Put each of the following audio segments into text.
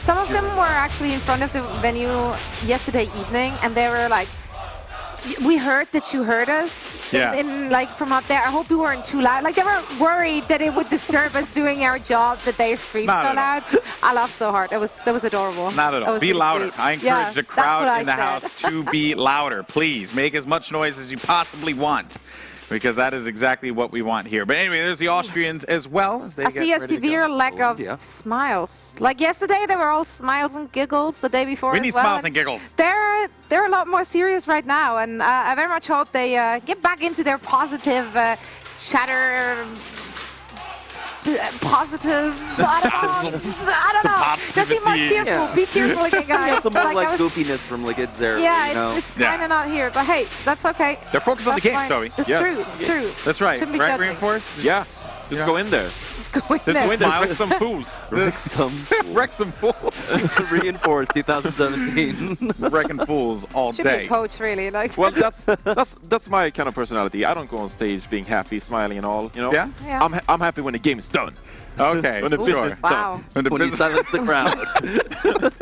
Some of them were actually in front of the venue yesterday evening, and they were like, "We heard that you heard us." In like from up there. I hope we weren't too loud. Like they were worried that it would disturb us doing our job that they screamed so loud. I laughed so hard. That was adorable. Not at all. Be louder. Sweet. I encourage the crowd in the house to be louder. Please make as much noise as you possibly want, because that is exactly what we want here. But anyway, there's the Austrians as well. As they I see a severe lack of smiles. Like yesterday, they were all smiles and giggles. The day before, we need smiles and giggles. They're a lot more serious right now, and I very much hope they get back into their positive chatter. Positive. I don't know. Just be more cheerful. Be cheerful again, guys. Got some more like goofiness from like it's there. Yeah, you know? it's kind of not here, but hey, that's okay. They're focused on the game, Zoe. It's true. It's true. That's right. Right, Reinforced? Yeah. Just go in there. Just go in there. Wreck some fools. Wreck some fools. Reinforced 2017. Wrecking fools all Should day. be a coach, really. Like. Well, that's my kind of personality. I don't go on stage being happy, smiling and all. You know. Yeah. I'm happy when the game is done. Okay. When the business is done. When you silence the crowd.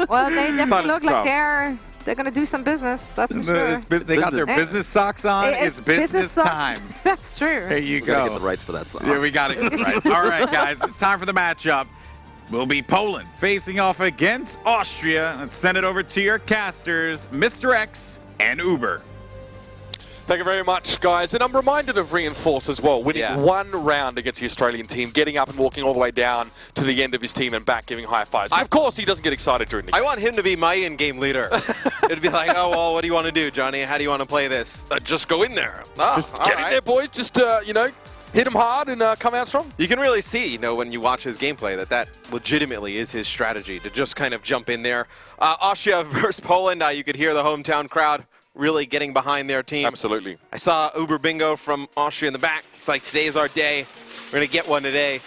Well, they definitely look like they're going to do some business. That's for sure. They got their business socks on. It's business time. That's true. There you We go. gotta get the rights for that song. Yeah, we got to get the rights. All right, guys. It's time for the matchup. Will be Poland facing off against Austria. Let's send it over to your casters, Mr. X and Uber. Thank you very much, guys. And I'm reminded of Reinforce as well, winning one round against the Australian team, getting up and walking all the way down to the end of his team and back, giving high fives. But of course, he doesn't get excited during the game. I want him to be my in-game leader. It'd be like, oh, well, what do you want to do, Johnny? How do you want to play this? Just go in there. Just get in there, boys. Just, you know, hit him hard and come out strong. You can really see, you know, when you watch his gameplay that legitimately is his strategy, to just kind of jump in there. Austria versus Poland, you could hear the hometown crowd really getting behind their team. Absolutely. I saw Uber Bingo from Austria in the back. It's like, today's our day. We're going to get one today.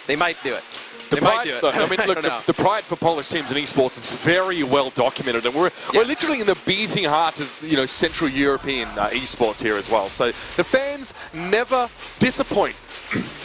They might do it. The pride, I mean, look, the pride for Polish teams in esports is very well documented, and we're literally in the beating heart of, you know, Central European esports here as well. So the fans never disappoint.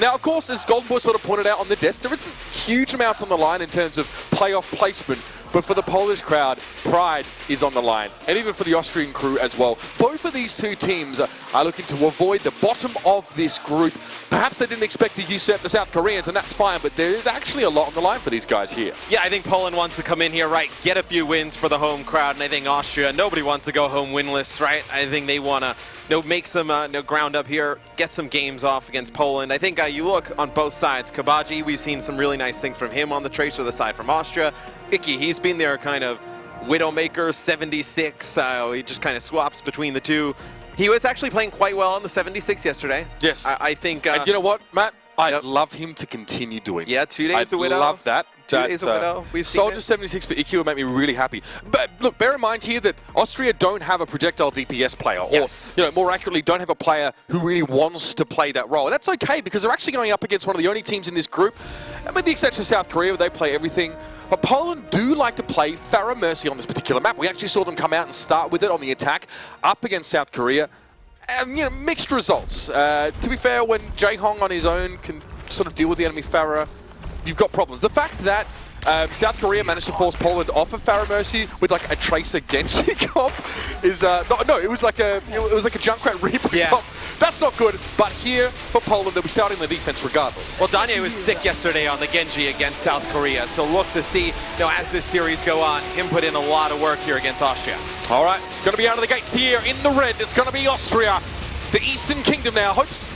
Now, of course, as Golden Boy sort of pointed out on the desk, there isn't huge amounts on the line in terms of playoff placement, but for the Polish crowd, pride is on the line, and even for the Austrian crew as well. Both of these two teams are looking to avoid the bottom of this group. Perhaps they didn't expect to usurp the South Koreans, and that's fine, but there is actually a lot on the line for these guys here. Yeah, I think Poland wants to come in here, right, get a few wins for the home crowd, and I think Austria, nobody wants to go home winless, right? I think they want to make some ground up here, get some games off against Poland. I think you look on both sides. Kabaji, we've seen some really nice things from him on the Tracer, the side from Austria. Icky, he's been their kind of Widowmaker 76. He just kind of swaps between the two. He was actually playing quite well on the 76 yesterday. Yes. I think... and you know what, Matt? I'd love him to continue doing it. Yeah, 2 days of Widow. I love that. 2 days of Widow. We've seen Soldier 76 for Icky would make me really happy. But look, bear in mind here that Austria don't have a projectile DPS player, or you know, more accurately, don't have a player who really wants to play that role. And that's okay, because they're actually going up against one of the only teams in this group, and with the exception of South Korea, where they play everything. But Poland do like to play Pharah Mercy on this particular map. We actually saw them come out and start with it on the attack up against South Korea. You know, mixed results. To be fair, when Jae-Hong on his own can sort of deal with the enemy Pharah, you've got problems. The fact that South Korea managed to force Poland off of Pharah Mercy with like a Tracer Genji comp is no, it was like a Junkrat Reaper comp. That's not good. But here for Poland, they'll be starting the defense regardless. Well, Danye was sick yesterday on the Genji against South Korea, so look to see, you know, as this series go on, him put in a lot of work here against Austria. All right, going to be out of the gates here in the red. It's going to be Austria. The Eastern Kingdom now hopes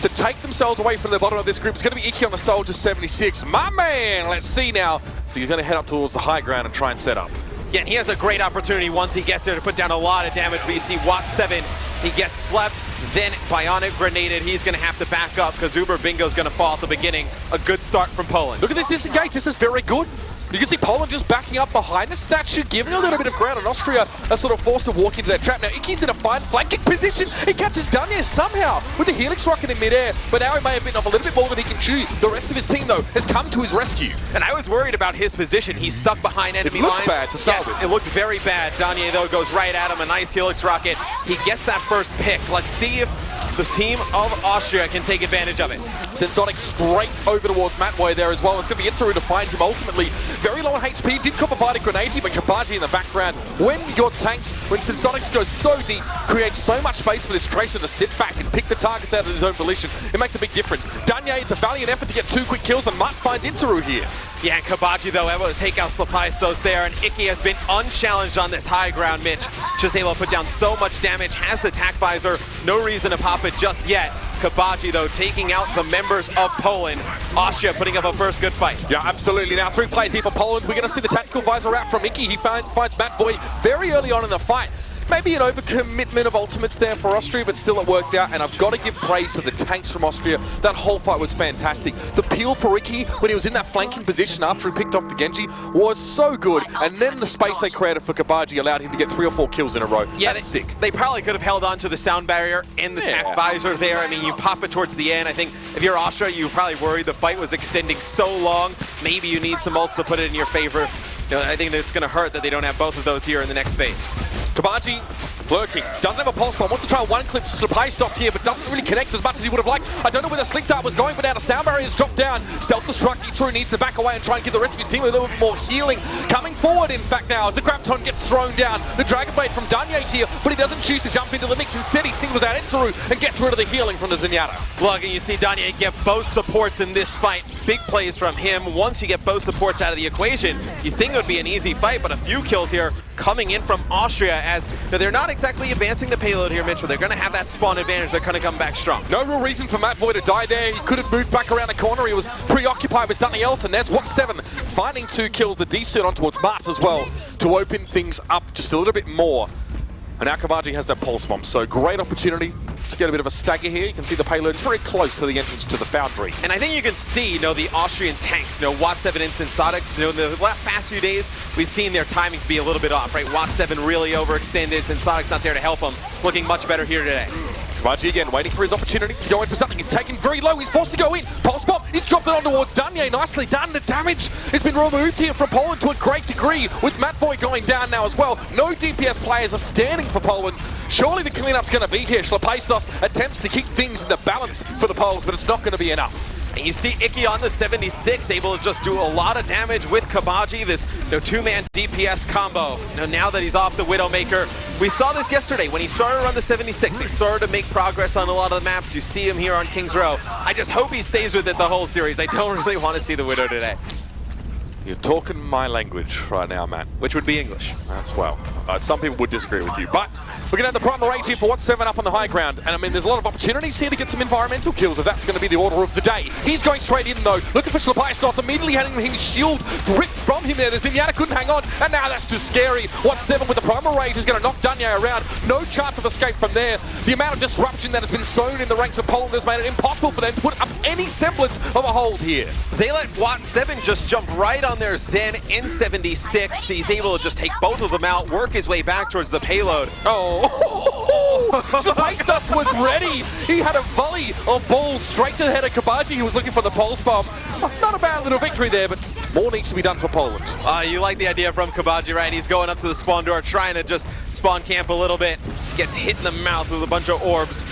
to take themselves away from the bottom of this group. It's going to be Icky on the Soldier 76. My man, let's see now. So he's going to head up towards the high ground and try and set up. Yeah, and he has a great opportunity once he gets there to put down a lot of damage. But you see Watt 7, he gets slept, then Bionic grenaded. He's going to have to back up because Uber Bingo's going to fall at the beginning. A good start from Poland. Look at this disengage. This is very good. You can see Poland just backing up behind the statue, giving a little bit of ground, and Austria are sort of forced to walk into that trap. Now, Icky's in a fine flanking position. He catches Danye somehow with the Helix rocket in midair, but now he may have bitten off a little bit more than he can chew. The rest of his team, though, has come to his rescue. And I was worried about his position. He's stuck behind enemy lines. It lines. looked bad to start with. It looked very bad. Danye, though, goes right at him. A nice Helix rocket. He gets that first pick. Let's see if the team of Austria can take advantage of it. Sensonic straight over towards Matboy there as well. It's going to be Itzeru to find him ultimately. Very low on HP, did cop a bite of grenade here, but Kabaji in the background. When your tanks, when Sensonic goes so deep, creates so much space for this Tracer to sit back and pick the targets out of his own volition, it makes a big difference. Danye, it's a valiant effort to get 2 quick kills, and Mutt finds Itzeru here. Yeah, and Kabaji, though, able to take out Slapaistos there, and Icky has been unchallenged on this high ground, Mitch. Just able to put down so much damage, has the attack visor, no reason to pop it just yet. Kabaji, though, taking out the members of Poland. Austria putting up a first good fight. Yeah, absolutely. Now 3 plays here for Poland. We're going to see the tactical visor out from Icky. He finds Matboy very early on in the fight. Maybe an overcommitment of ultimates there for Austria, but still it worked out, and I've got to give praise to the tanks from Austria. That whole fight was fantastic. The peel for Icky, when he was in that flanking position after he picked off the Genji, was so good, and then the space they created for Kabaji allowed him to get 3 or 4 kills in a row. Yeah, that's sick. They probably could have held on to the sound barrier and the attack visor there. I mean, you pop it towards the end. I think if you're Austria, you probably worried the fight was extending so long. Maybe you need some ults to put it in your favor. You know, I think that it's going to hurt that they don't have both of those here in the next phase. Kabaji lurking, doesn't have a pulse bomb, wants to try one clip Slapaistos here, but doesn't really connect as much as he would have liked. I don't know where the Slink Dart was going, but now the sound barrier has dropped down. Self-destruct, Itzeru needs to back away and try and give the rest of his team a little bit more healing. Coming forward, in fact, now, as the Graviton gets thrown down. The Dragon Blade from Danye here, but he doesn't choose to jump into the mix. Instead, he singles out Itzeru and gets rid of the healing from the Zenyatta. Look, and you see Danye get both supports in this fight. Big plays from him. Once you get both supports out of the equation, you think it would be an easy fight, but a few kills here coming in from Austria, as they're not exactly advancing the payload here, Mitch, but they're going to have that spawn advantage. They're going to come back strong. No real reason for Matboy to die there. He could have moved back around the corner. He was preoccupied with something else, and there's What7 finding 2 kills. The D-suit on towards Mars as well to open things up just a little bit more. And now Kabaji has that pulse bomb, so great opportunity to get a bit of a stagger here. You can see the payload is very close to the entrance to the Foundry. And I think you can see, the Austrian tanks, Wat7 and Sensonic, in the past few days, we've seen their timings be a little bit off, right? Wat7 really overextended, Sensonic's not there to help him. Looking much better here today. Kabaji again, waiting for his opportunity to go in for something. He's taken very low. He's forced to go in. Pulse bomb. He's dropped it on towards Danye. Nicely done. The damage has been removed here from Poland to a great degree, with Matboy going down now as well. No DPS players are standing for Poland. Surely the cleanup's going to be here. Slapaistos attempts to keep things in the balance for the Poles, but it's not going to be enough. And you see Icky on the 76, able to just do a lot of damage with Kabaji, this 2-man DPS combo. Now that he's off the Widowmaker, we saw this yesterday when he started to run the 76. He started to make progress on a lot of the maps. You see him here on King's Row. I just hope he stays with it the whole series. I don't really want to see the Widow today. You're talking my language right now, Matt. Which would be English. That's well. Some people would disagree with you, but we're going to have the primal rage here for What7 up on the high ground. And I mean, there's a lot of opportunities here to get some environmental kills if that's going to be the order of the day. He's going straight in though, looking for Slapaistos, immediately having his shield ripped from him there. The Zenyatta couldn't hang on, and now that's just scary. What7 with the primal rage is going to knock Danye around. No chance of escape from there. The amount of disruption that has been sown in the ranks of Poland has made it impossible for them to put up any semblance of a hold here. They let Wat7 just jump right on their Zen in 76. He's able to just take both of them out, work his way back towards the payload. Slapaistos was ready. He had a volley of balls straight to the head of Kabaji. He was looking for the pulse bomb. Not a bad little victory there, but more needs to be done for Poland. You like the idea from Kabaji, right? He's going up to the spawn door, trying to just spawn camp a little bit. Gets hit in the mouth with a bunch of orbs.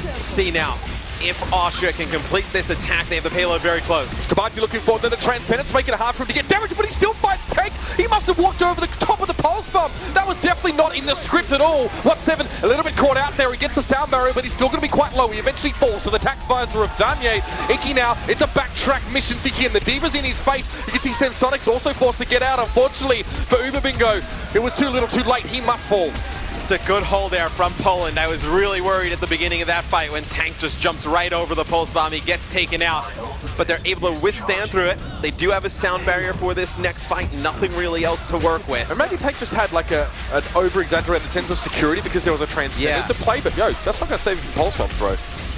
We'll see now if Austria can complete this attack. They have the payload very close. Kabaji looking forward to the Transcendence, making it hard for him to get damage, but he still fights Tank. He must have walked over the top of the pulse bomb. That was definitely not in the script at all. What7 a little bit caught out there. He gets the sound barrier, but he's still going to be quite low. He eventually falls to the attack visor of Danye. Icky now, it's a backtrack mission for him. The Diva's in his face. You can see Sensonic's also forced to get out. Unfortunately for Uber Bingo, it was too little too late. He must fall. It's a good hold there from Poland. I was really worried at the beginning of that fight when Tank just jumps right over the pulse bomb. He gets taken out, but they're able to withstand through it. They do have a sound barrier for this next fight. Nothing really else to work with. And maybe Tank just had like an over-exaggerated sense of security because there was a Transcendence to play, but yo, that's not going to save you from pulse bombs, bro.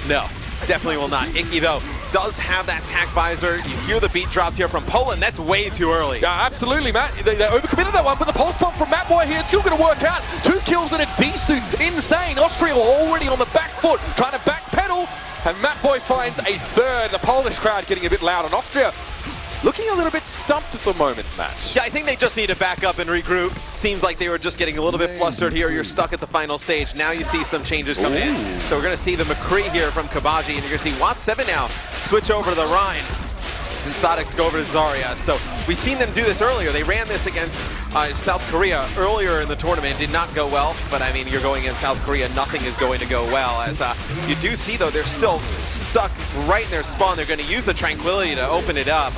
No, definitely will not. Icky, though, does have that attack visor. You hear the beat dropped here from Poland. That's way too early. Yeah, absolutely, Matt. They overcommitted that one, but the pulse bomb from Matboy here, it's still going to work out. 2 kills and a D-suit. Insane. Austria already on the back foot, trying to backpedal, and Matboy finds a third. The Polish crowd getting a bit loud on Austria. looking a little bit stumped at the moment, Matt. Yeah, I think they just need to back up and regroup. Seems like they were just getting a little bit flustered here. You're stuck at the final stage. Now you see some changes coming in. So we're going to see the McCree here from Kabaji, and you're going to see Watt 7 now switch over to the Rhine. And Sadix go over to Zarya. So we've seen them do this earlier. They ran this against South Korea earlier in the tournament. Did not go well, but I mean, you're going against South Korea, nothing is going to go well. As you do see, though, they're still stuck right in their spawn. They're going to use the Tranquility to open it up.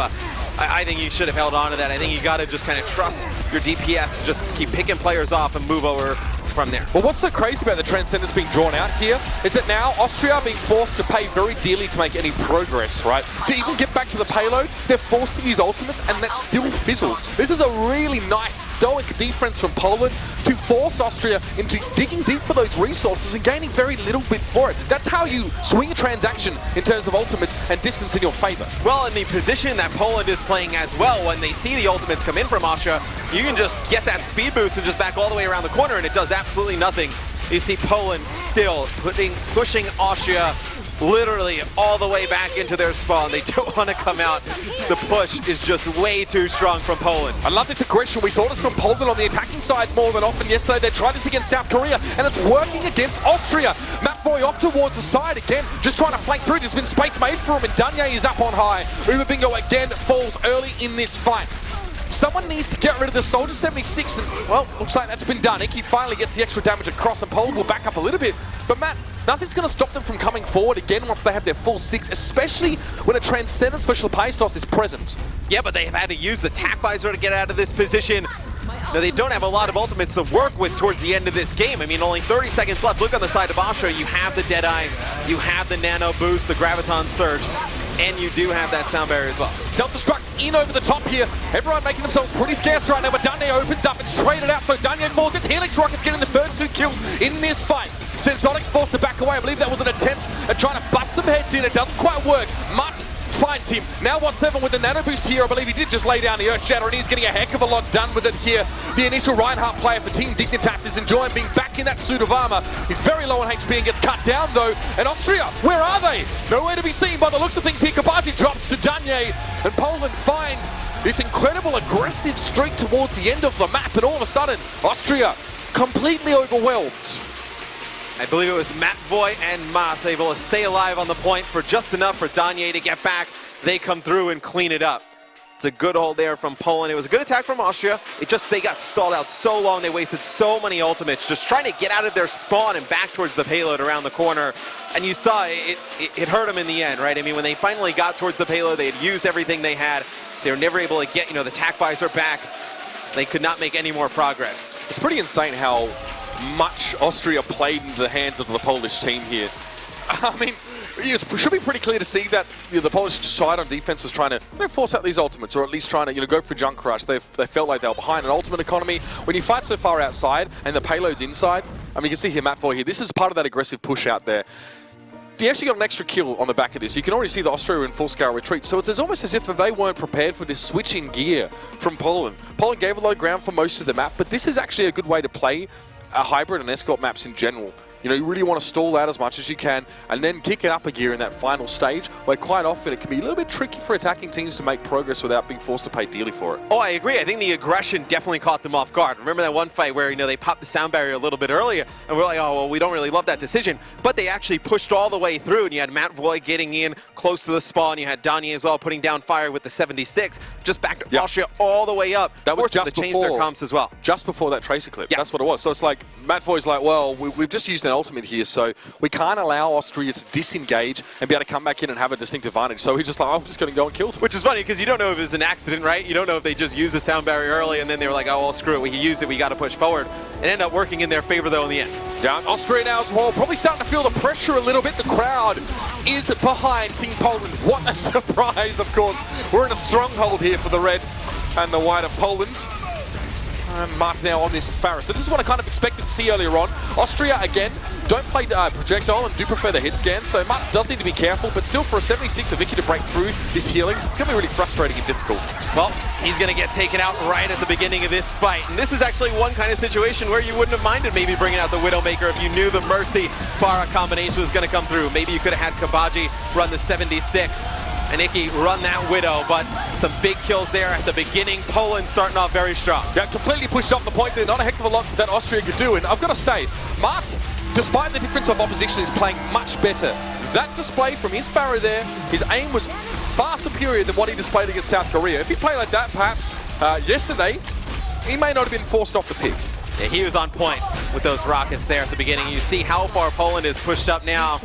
I think you should have held on to that. I think you got to just kind of trust your DPS to just keep picking players off and move over from there. Well, what's so crazy about the Transcendence being drawn out here is that now Austria are being forced to pay very dearly to make any progress, right? To even get back to the payload, they're forced to use ultimates, and that still fizzles. This is a really nice, stoic defense from Poland to force Austria into digging deep for those resources and gaining very little bit for it. That's how you swing a transaction in terms of ultimates and distance in your favor. Well, in the position that Poland is playing as well, when they see the ultimates come in from Austria, you can just get that speed boost and just back all the way around the corner, and it does absolutely nothing. You see Poland still pushing Austria literally all the way back into their spawn. They don't want to come out. The push is just way too strong from Poland. I love this aggression. We saw this from Poland on the attacking sides more than often yesterday. They tried this against South Korea, and it's working against Austria. Matvoy off towards the side again, just trying to flank through. There's been space made for him, and Danye is up on high. Uber Bingo again falls early in this fight. Someone needs to get rid of the Soldier 76, and, well, looks like that's been done. Icky finally gets the extra damage across, and Poland will back up a little bit. But, Matt, nothing's going to stop them from coming forward again once they have their full 6, especially when a Transcendent Special Paistos is present. Yeah, but they've had to use the Tac Visor to get out of this position. Now, they don't have a lot of ultimates to work with towards the end of this game. I mean, only 30 seconds left. Look on the side of Austria. You have the Deadeye, you have the Nano Boost, the Graviton Surge, and you do have that Sound Barrier as well. Self-destruct in over the top here. Everyone making themselves pretty scarce right now, but Danye opens up. It's traded out, so Danye falls. It's Helix Rockets getting the first 2 kills in this fight. Sensonic's forced to back away. I believe that was an attempt at trying to bust some heads in. It doesn't quite work. Mutt finds him. Now Watt 7 with the Nano Boost here. I believe he did just lay down the Earth Shatter, and he's getting a heck of a lot done with it here. The initial Reinhardt player for Team Dignitas is enjoying being back in that suit of armor. He's very low on HP and gets cut down though. And Austria, where are they? Nowhere to be seen by the looks of things here. Kabaji drops to Danye, and Poland find this incredible aggressive streak towards the end of the map, and all of a sudden, Austria completely overwhelmed. I believe it was Matvoy and Math able to stay alive on the point for just enough for Danye to get back. They come through and clean it up. It's a good hold there from Poland. It was a good attack from Austria. They got stalled out so long. They wasted so many ultimates just trying to get out of their spawn and back towards the payload around the corner. And you saw it hurt them in the end, right? I mean, when they finally got towards the payload, they had used everything they had. They were never able to get, the Tac Visor back. They could not make any more progress. It's pretty insane how much Austria played into the hands of the Polish team here. I mean, it should be pretty clear to see that the Polish side on defense was trying to force out these ultimates, or at least trying to go for junk rush. They felt like they were behind an ultimate economy. When you fight so far outside and the payload's inside, I mean, you can see here Matvoy here. This is part of that aggressive push out there. He actually got an extra kill on the back of this. You can already see the Austria in full-scale retreat. So it's almost as if they weren't prepared for this switch in gear from Poland. Poland gave a lot of ground for most of the map, but this is actually a good way to play a hybrid and escort maps in general. You really want to stall out as much as you can and then kick it up a gear in that final stage, where quite often it can be a little bit tricky for attacking teams to make progress without being forced to pay dearly for it. Oh, I agree. I think the aggression definitely caught them off guard. Remember that one fight where, they popped the sound barrier a little bit earlier, and we're like, oh, well, we don't really love that decision. But they actually pushed all the way through, and you had Matvoy getting in close to the spawn. You had Danye as well putting down fire with the 76, just back to Austria all the way up. That was just before. They changed their comps as well. Just before that tracer clip. Yes. That's what it was. So it's like, Matvoy's like, well, we've just used an ultimate here, so we can't allow Austria to disengage and be able to come back in and have a distinct advantage. So he's just like, I'm just going to go and kill them. Which is funny, because you don't know if it was an accident, right? You don't know if they just used the sound barrier early and then they were like, oh, well, screw it. We used it. We got to push forward. It ended up working in their favor, though, in the end. Down Austria now as well. Probably starting to feel the pressure a little bit. The crowd is behind Team Poland. What a surprise, of course. We're in a stronghold here for the red and the white of Poland. Mark now on this Pharos. So this is what I kind of expected to see earlier on. Austria, again, don't play projectile and do prefer the hit scan, so Mark does need to be careful, but still for a 76 of Vicky to break through this healing, it's going to be really frustrating and difficult. Well, he's going to get taken out right at the beginning of this fight. And this is actually one kind of situation where you wouldn't have minded maybe bringing out the Widowmaker if you knew the Mercy Pharah combination was going to come through. Maybe you could have had Kabaji run the 76. and Icky run that Widow, but some big kills there at the beginning. Poland starting off very strong. Yeah, completely pushed off the point there. Not a heck of a lot that Austria could do. And I've got to say, Mart, despite the difference of opposition, is playing much better. That display from his Pharah there, his aim was far superior than what he displayed against South Korea. If he played like that, perhaps yesterday, he may not have been forced off the pick. Yeah, he was on point with those rockets there at the beginning. You see how far Poland is pushed up now.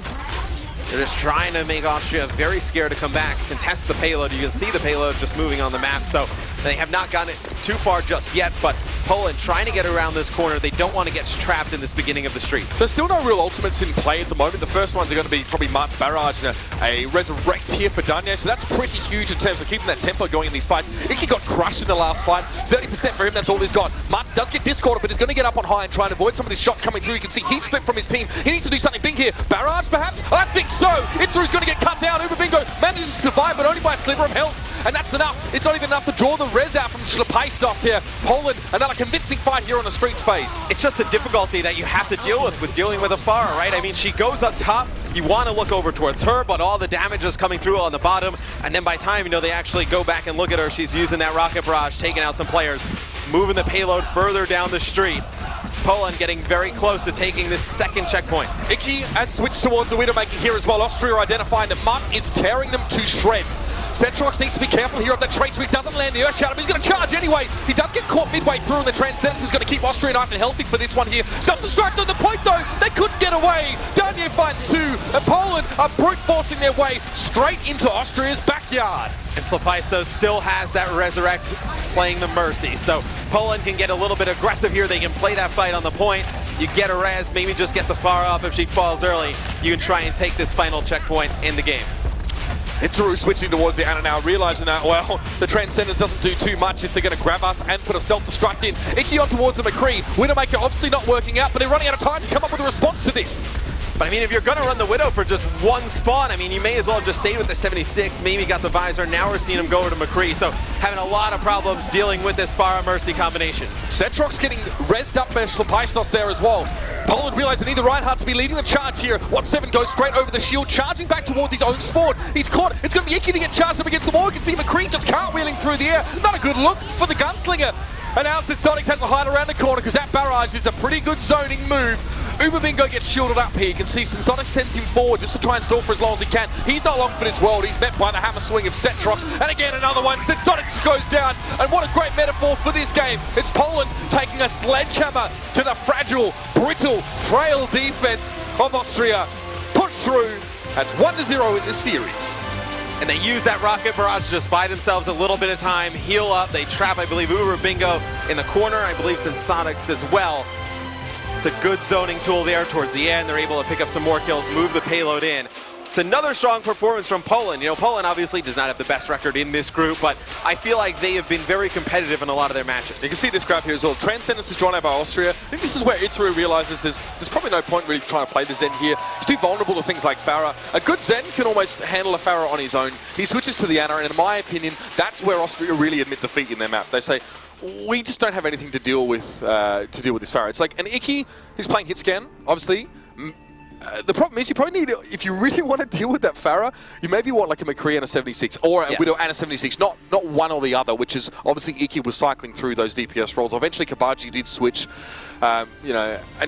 They're just trying to make Austria very scared to come back, contest the payload. You can see the payload just moving on the map, so they have not gotten it too far just yet, but Poland trying to get around this corner. They don't want to get trapped in this beginning of the streets. So still no real ultimates in play at the moment. The first ones are going to be probably Mart's Barrage and a Resurrect here for Danya, so that's pretty huge in terms of keeping that tempo going in these fights. Icky got crushed in the last fight. 30% for him, that's all he's got. Mart does get discorded, but he's going to get up on high and try and avoid some of these shots coming through. You can see he's split from his team. He needs to do something big here. Barrage, perhaps? I think so! Itsuru's going to get cut down. Bingo manages to survive, but only by a sliver of health. And that's enough. It's not even enough to draw the res out from Schlepaistos here. Poland, another convincing fight here on the streets phase. It's just the difficulty that you have to deal with dealing with a Pharah, right? I mean, she goes up top. You want to look over towards her, but all the damage is coming through on the bottom. And then by time, they actually go back and look at her. She's using that rocket barrage, taking out some players, moving the payload further down the street. Poland getting very close to taking this second checkpoint. Icky has switched towards the Widowmaker here as well. Austria identifying that Mart is tearing them to shreds. Centrox needs to be careful here of that trace, so he doesn't land the Earth Shadow, but he's going to charge anyway. He does get caught midway through, and the Transcendence is going to keep Austria nice and healthy for this one here. Self-destruct on the point, though. They couldn't get away. Danya finds two, and Poland are brute-forcing their way straight into Austria's backyard. And Schlepaistos still has that Resurrect playing the Mercy. So Poland can get a little bit aggressive here. They can play that fight on the point. You get a res, maybe just get the Pharah up if she falls early. You can try and take this final checkpoint in the game. Itsuru switching towards the Ana now, realizing that, well, the Transcendence doesn't do too much if they're going to grab us and put a self-destruct in. Icky on towards the McCree. Widowmaker obviously not working out, but they're running out of time to come up with a response to this. But I mean, if you're going to run the Widow for just one spawn, I mean, you may as well have just stayed with the 76, maybe got the Visor. Now we're seeing him go over to McCree, so having a lot of problems dealing with this Pharah Mercy combination. Centrox getting rezzed up by Schlepaistos there as well. Poland realize they need the Reinhardt to be leading the charge here. 1-7 goes straight over the shield, charging back towards his own spawn. He's caught. It's going to be Icky to get charged up against the wall. You can see McCree just cartwheeling through the air. Not a good look for the gunslinger. And now Sonics has to hide around the corner because that barrage is a pretty good zoning move. Bingo gets shielded up here. You can see Sonic sends him forward just to try and stall for as long as he can. He's not long for this world. He's met by the hammer swing of Centrox. And again, another one. Sonic goes down. And what a great metaphor for this game. It's Poland taking a sledgehammer to the fragile, brittle, frail defense of Austria. Push through. That's 1-0 in this series. And they use that rocket barrage to just buy themselves a little bit of time, heal up. They trap, I believe, Bingo in the corner. I believe Sonics as well. It's a good zoning tool there towards the end. They're able to pick up some more kills, move the payload in. It's another strong performance from Poland. Poland obviously does not have the best record in this group, but I feel like they have been very competitive in a lot of their matches. You can see this graph here as well. Transcendence is drawn out by Austria. I think this is where Itsuru realizes there's probably no point really trying to play the Zen here. He's too vulnerable to things like Pharah. A good Zen can almost handle a Pharah on his own. He switches to the Ana, and in my opinion, that's where Austria really admit defeat in their map. They say, we just don't have anything to deal with this Pharah. It's like an Icky who's playing hit scan, obviously. The problem is you probably need, if you really want to deal with that Pharah, you maybe want like a McCree and a 76, or a Widow and a 76, not one or the other, which is obviously Icky was cycling through those DPS roles. Eventually Kabaji did switch, and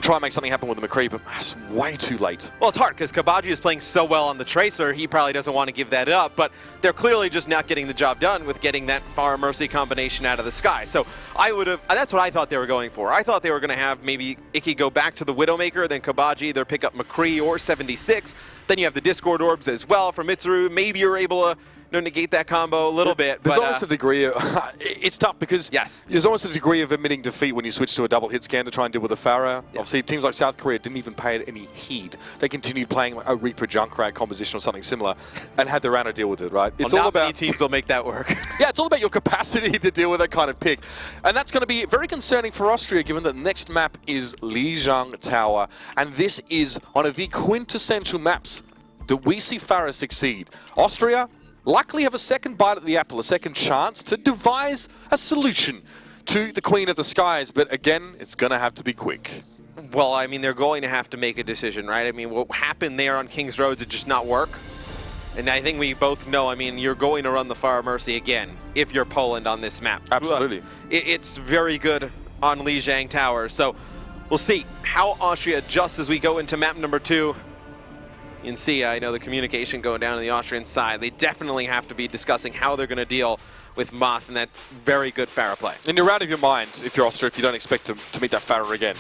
try and make something happen with the McCree, but that's way too late. Well, it's hard because Kabaji is playing so well on the Tracer, he probably doesn't want to give that up, but they're clearly just not getting the job done with getting that Pharah Mercy combination out of the sky. So that's what I thought they were going for. I thought they were going to have maybe Icky go back to the Widowmaker, then Kabaji either pick up McCree or 76. Then you have the Discord Orbs as well from Mitsuru. Maybe you're able to negate that combo a little bit. There's almost a degree of... it's tough because there's almost a degree of admitting defeat when you switch to a double hit scan to try and deal with a Pharah. Obviously, teams like South Korea didn't even pay it any heed. They continued playing like a Reaper Junkrat composition or something similar and had their Ana deal with it, right? It's all about... many teams will make that work. Yeah, it's all about your capacity to deal with that kind of pick. And that's going to be very concerning for Austria, given that the next map is Lijiang Tower. And this is one of the quintessential maps that we see Pharah succeed. Austria likely have a second bite at the apple, a second chance to devise a solution to the Queen of the Skies. But again, it's going to have to be quick. Well, I mean, they're going to have to make a decision, right? I mean, what happened there on King's Road did just not work. And I think we both know, I mean, you're going to run the Far Mercy again if you're Poland on this map. Absolutely. It's very good on Lijiang Tower. So we'll see how Austria adjusts as we go into map number 2. You can see, I know the communication going down on the Austrian side. They definitely have to be discussing how they're going to deal with Moth and that very good Pharah play. And you're out of your mind if you're Austria, if you don't expect to meet that Pharah again.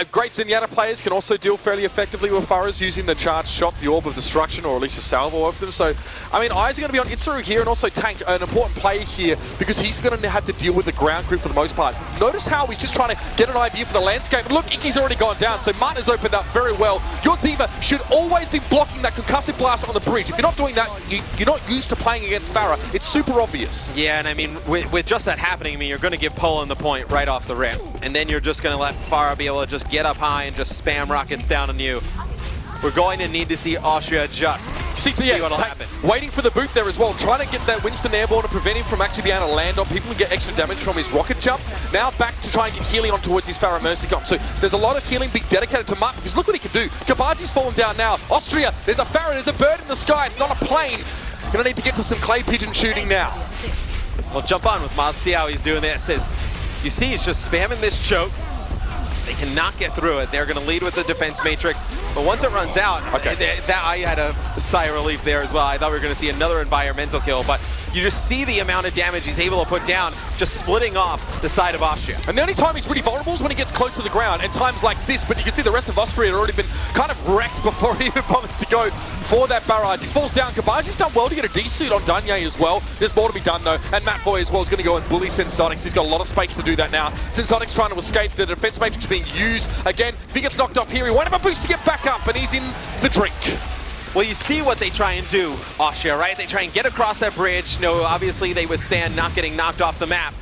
Great Zenyatta players can also deal fairly effectively with Pharahs using the charged shot, the Orb of Destruction, or at least a salvo of them. So, I mean, eyes are going to be on Itzeru here, and also Tank, an important play here, because he's going to have to deal with the ground crew for the most part. Notice how he's just trying to get an idea for the landscape. And look, Iki's already gone down, so Martin has opened up very well. Your D.Va should always be blocking that concussive blast on the bridge. If you're not doing that, you're not used to playing against Pharah. It's super obvious. Yeah, and I mean, with just that happening, I mean, you're going to give Poland the point right off the rip. And then you're just going to let Pharah be able to just get up high and just spam rockets down on you. We're going to need to see Austria adjust. See what'll happen. Waiting for the boot there as well, trying to get that Winston airborne to prevent him from actually being able to land on people and get extra damage from his rocket jump. Now back to try and get healing on towards his Pharah Mercy comp. So there's a lot of healing being dedicated to Mutt, because look what he can do. Kabaji's fallen down now. Austria, there's a Pharah, there's a bird in the sky, it's not a plane. Gonna need to get to some clay pigeon shooting now. We'll jump on with Moth, see how he's doing this. You see he's just spamming this choke. They cannot get through it. They're going to lead with the defense matrix. But once it runs out, I had a sigh of relief there as well. I thought we were going to see another environmental kill. But you just see the amount of damage he's able to put down, just splitting off the side of Austria. And the only time he's really vulnerable is when he gets close to the ground, and times like this. But you can see the rest of Austria had already been kind of wrecked before he even bothered to go for that barrage. He falls down. Kabaji's done well to get a D-suit on Danye as well. There's more to be done, though. And Matt Boy as well is going to go and bully Sensonics. He's got a lot of space to do that now. Sensonics trying to escape. The defense matrix being used. Again, if he gets knocked off here, he won't have a boost to get back up, and he's in the drink. Well, you see what they try and do, Austria, right? They try and get across that bridge. No, obviously they withstand not getting knocked off the map.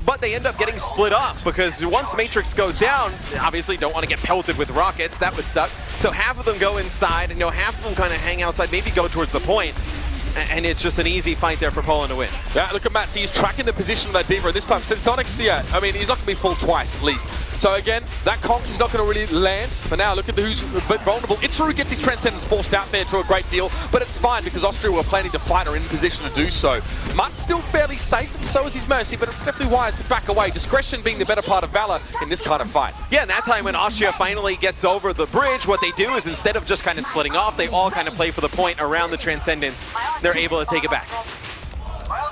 But they end up getting split up, because once Matrix goes down, obviously don't want to get pelted with rockets. That would suck. So half of them go inside, and half of them kind of hang outside, maybe go towards the point. And it's just an easy fight there for Poland to win. Yeah, look at Matt. He's tracking the position of that D.Va, and this time Sensonics, yeah, I mean, he's not going to be full twice, at least. So again, that conk is not going to really land. But now look at who's vulnerable. Itzeru gets his Transcendence forced out there to a great deal, but it's fine because Austria were planning to fight or in position to do so. Mutt's still fairly safe, and so is his Mercy, but it's definitely wise to back away. Discretion being the better part of valor in this kind of fight. Yeah, and that time when Austria finally gets over the bridge, what they do is instead of just kind of splitting off, they all kind of play for the point around the Transcendence. They're able to take it back.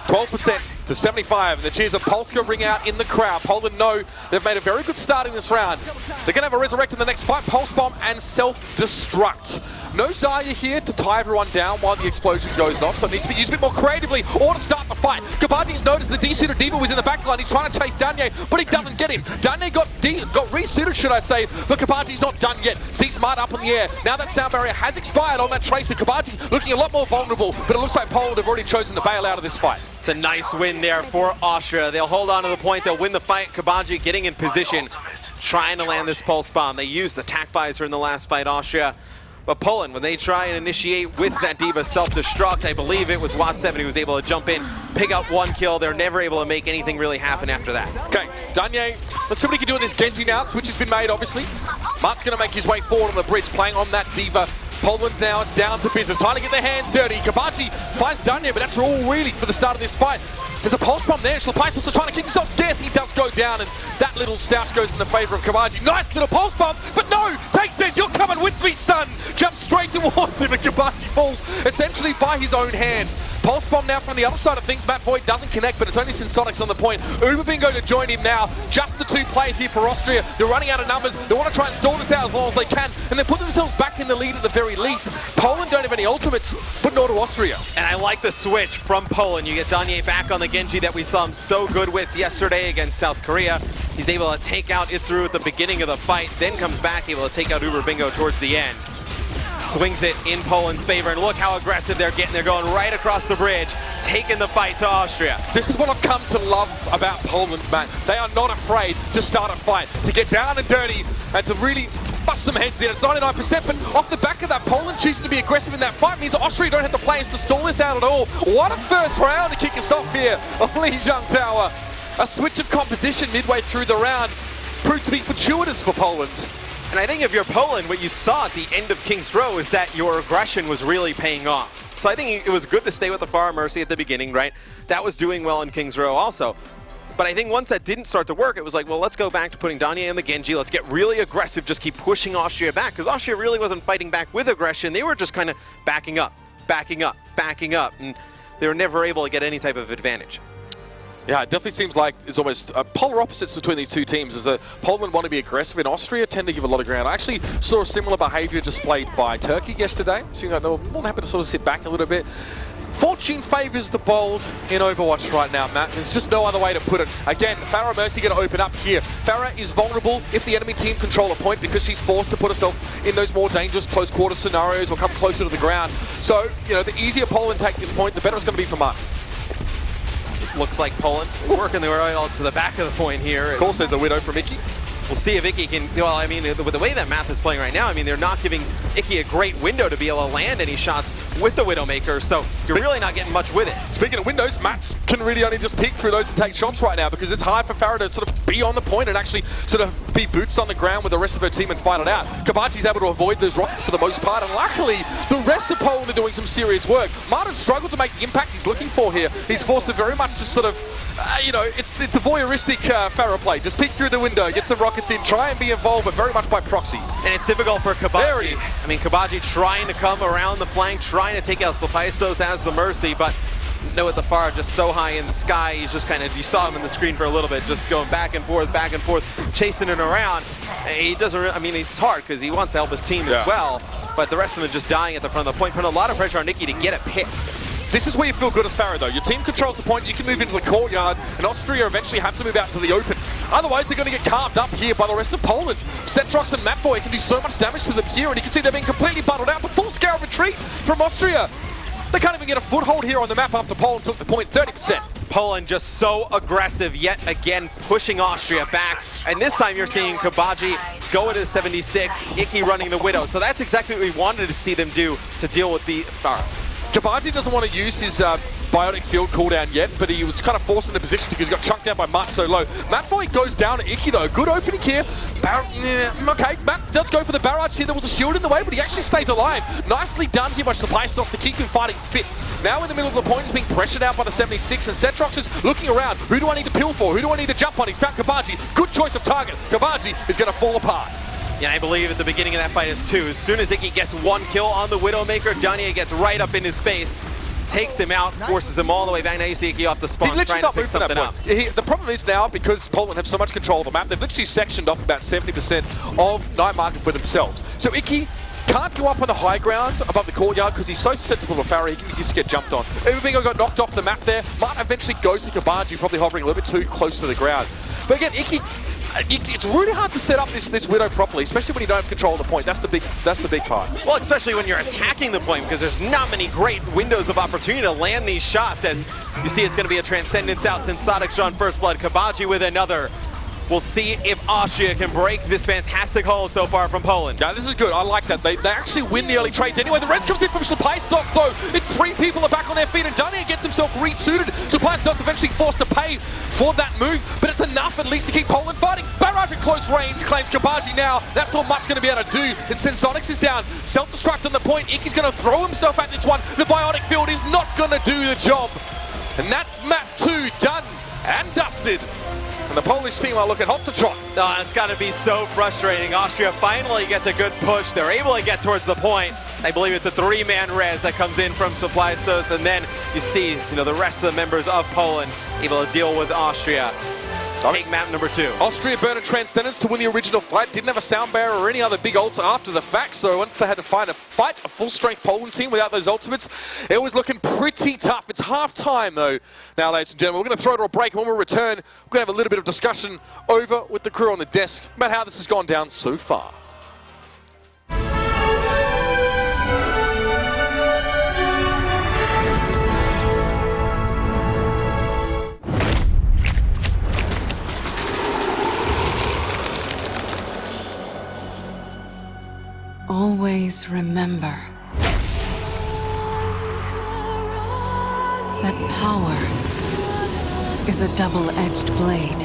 12% to 75, and the cheers of Polska ring out in the crowd. Poland know they've made a very good start in this round. They're going to have a resurrect in the next fight, Pulse Bomb and Self-Destruct. No Zarya here to tie everyone down while the explosion goes off, so it needs to be used a bit more creatively or to start the fight. Kabaji's noticed the D-suited D.Va was in the backline. He's trying to chase Danye, but he doesn't get him. Danye got re-suited, should I say, but Kabaji's not done yet. Sees Mart up in the air. Now that sound barrier has expired on that Tracer. Kabaji looking a lot more vulnerable, but it looks like Poland have already chosen to bail out of this fight. It's a nice win there for Austria. They'll hold on to the point. They'll win the fight. Kabaji getting in position, trying to land this pulse bomb. They used the tac visor in the last fight, Austria. But Poland, when they try and initiate with that D.Va self-destruct, I believe it was Wat7 who was able to jump in, pick up one kill. They're never able to make anything really happen after that. Okay, Danye, let's see what he can do with this Genji now. Switch has been made, obviously. Mart's going to make his way forward on the bridge, playing on that D.Va. Poland now, it's down to business, trying to get their hands dirty. Kabaji finds Danye, but that's all really for the start of this fight. There's a pulse bomb there. Schlapais also trying to keep himself scarce. He does go down, and that little stoush goes in the favor of Kabaji. Nice little pulse bomb, but no! Tank says, you're coming with me, son! Jumps straight towards him, and Kabaji falls essentially by his own hand. Pulse bomb now from the other side of things. Matt Voigt doesn't connect, but it's only Sensonics on the point. Uber Bingo to join him now. Just the two players here for Austria. They're running out of numbers. They want to try and stall this out as long as they can, and they put themselves back in the lead at the very least. Poland don't have any ultimates, but nor do Austria. And I like the switch from Poland. You get Danye back on the Genji that we saw him so good with yesterday against South Korea. He's able to take out Itzeru at the beginning of the fight, then comes back able to take out Uber Bingo towards the end. Swings it in Poland's favor, and look how aggressive they're getting. They're going right across the bridge, taking the fight to Austria. This is what I've come to love about Poland, man. They are not afraid to start a fight, to get down and dirty, and to really bust some heads in. It's 99%, but off the back of that, Poland choosing to be aggressive in that fight means Austria don't have the players to stall this out at all. What a first round to kick us off here on Lijiang Tower. A switch of composition midway through the round proved to be fortuitous for Poland. And I think if you're Poland, what you saw at the end of King's Row is that your aggression was really paying off. So I think it was good to stay with the Pharah Mercy at the beginning, right? That was doing well in King's Row also. But I think once that didn't start to work, it was like, well, let's go back to putting Danya in the Genji. Let's get really aggressive, just keep pushing Austria back. Because Austria really wasn't fighting back with aggression. They were just kind of backing up. And they were never able to get any type of advantage. Yeah, it definitely seems like it's almost polar opposites between these two teams. Is that Poland want to be aggressive and Austria tend to give a lot of ground. I actually saw a similar behaviour displayed by Turkey yesterday. Seeing like they were more than happy to sort of sit back a little bit. Fortune favours the bold in Overwatch right now, Matt. There's just no other way to put it. Again, Pharah Mercy going to open up here. Pharah is vulnerable if the enemy team control a point because she's forced to put herself in those more dangerous close quarter scenarios or come closer to the ground. So, you know, the easier Poland take this point, the better it's going to be for Mark. Looks like Poland working their way all to the back of the point here. Of course, there's a widow from Icky. We'll see if Icky can, well, I mean, with the way that Math is playing right now, I mean, they're not giving Icky a great window to be able to land any shots with the Widowmaker, so you're really not getting much with it. Speaking of windows, Matt can really only just peek through those and take shots right now because it's hard for Pharah to sort of be on the point and actually sort of be boots on the ground with the rest of her team and fight it out. Kabachi's able to avoid those rockets for the most part, and luckily, the rest of Poland are doing some serious work. Marta's struggled to make the impact he's looking for here. He's forced to very much just sort of, you know, it's a voyeuristic Pharah play. Just peek through the window, get some rockets in, try and be involved, but very much by proxy. And it's difficult for Kabachi. There it is. I mean, Kabachi trying to come around the flank, trying to take out Sulpaistos as the Mercy, but no, with the Pharah just so high in the sky, he's just kind of, you saw him in the screen for a little bit, just going back and forth, chasing it around. He doesn't, I mean, it's hard because he wants to help his team as well, but the rest of them are just dying at the front of the point, putting a lot of pressure on Nikki to get a pick. This is where you feel good as Pharah, though. Your team controls the point, you can move into the courtyard, and Austria eventually have to move out to the open. Otherwise, they're going to get carved up here by the rest of Poland. Setrox and Matboy can do so much damage to them here, and you can see they're being completely bundled out. The full-scale retreat from Austria. They can't even get a foothold here on the map after Poland took the point, 30%. Poland just so aggressive, yet again pushing Austria back. And this time you're seeing Kabaji go into 76, Icky running the Widow. So that's exactly what we wanted to see them do to deal with the Pharah. Kabaji doesn't want to use his biotic field cooldown yet, but he was kind of forced into position because he got chunked out by Matt so low. Matboy goes down to Icky though. Good opening here. Okay, Matt does go for the barrage here. There was a shield in the way, but he actually stays alive. Nicely done here by Sulpaistos to keep him fighting fit. Now in the middle of the point, he's being pressured out by the 76, and Setrox is looking around. Who do I need to pill for? Who do I need to jump on? He's found Kabaji. Good choice of target. Kabaji is going to fall apart. Yeah, I believe at the beginning of that fight is two. As soon as Icky gets one kill on the Widowmaker, Danya gets right up in his face, takes him out, forces him all the way back. Now you see Icky off the spawn, trying to pick something up. The problem is now, because Poland have so much control of the map, they've literally sectioned off about 70% of Night Market for themselves. So Icky can't go up on the high ground above the courtyard because he's so susceptible to Pharah, he can just get jumped on. Everything got knocked off the map there. Martin eventually goes to Kabaji, probably hovering a little bit too close to the ground. But again, Icky, it's really hard to set up this Widow properly, especially when you don't have control of the point. That's the big part. Well, especially when you're attacking the point, because there's not many great windows of opportunity to land these shots. As you see, it's going to be a Transcendence out since Sodic's drawn First Blood. Kabaji with another. We'll see if Austria can break this fantastic hold so far from Poland. Yeah, this is good. I like that. They actually win the early trades anyway. The rest comes in from Sulpaistos, though. It's three people are back on their feet, and Danya gets himself resuited. Sulpaistos eventually forced to pay for that move, but it's enough at least to keep Poland fighting. Barrage at close range claims Kabaji now. That's all Mutt's going to be able to do. And since Sonics is down, self-destruct on the point, Icky's going to throw himself at this one. The biotic field is not going to do the job. And that's map 2 done and dusted. And the Polish team are looking hot to trot. Oh, it's got to be so frustrating. Austria finally gets a good push. They're able to get towards the point. I believe it's a 3-man res that comes in from Sulpaistos, and then you see, the rest of the members of Poland able to deal with Austria. Take map number 2. Austria burned a Transcendence to win the original fight. Didn't have a sound barrier or any other big ult after the fact. So once they had to fight a full-strength Poland team without those ultimates, it was looking pretty tough. It's half-time, though, now, ladies and gentlemen. We're going to throw to a break. When we return, we're going to have a little bit of discussion over with the crew on the desk about how this has gone down so far. Always remember that power is a double-edged blade.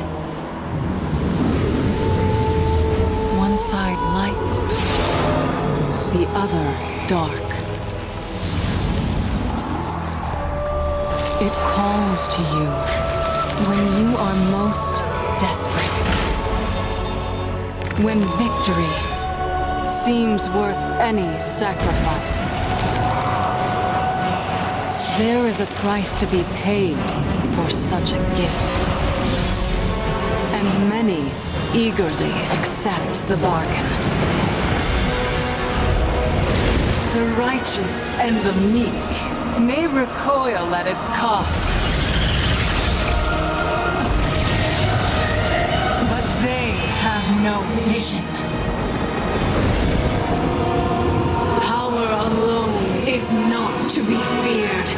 One side light, the other dark. It calls to you when you are most desperate. When victory seems worth any sacrifice. There is a price to be paid for such a gift. And many eagerly accept the bargain. The righteous and the meek may recoil at its cost. But they have no vision. Power alone is not to be feared.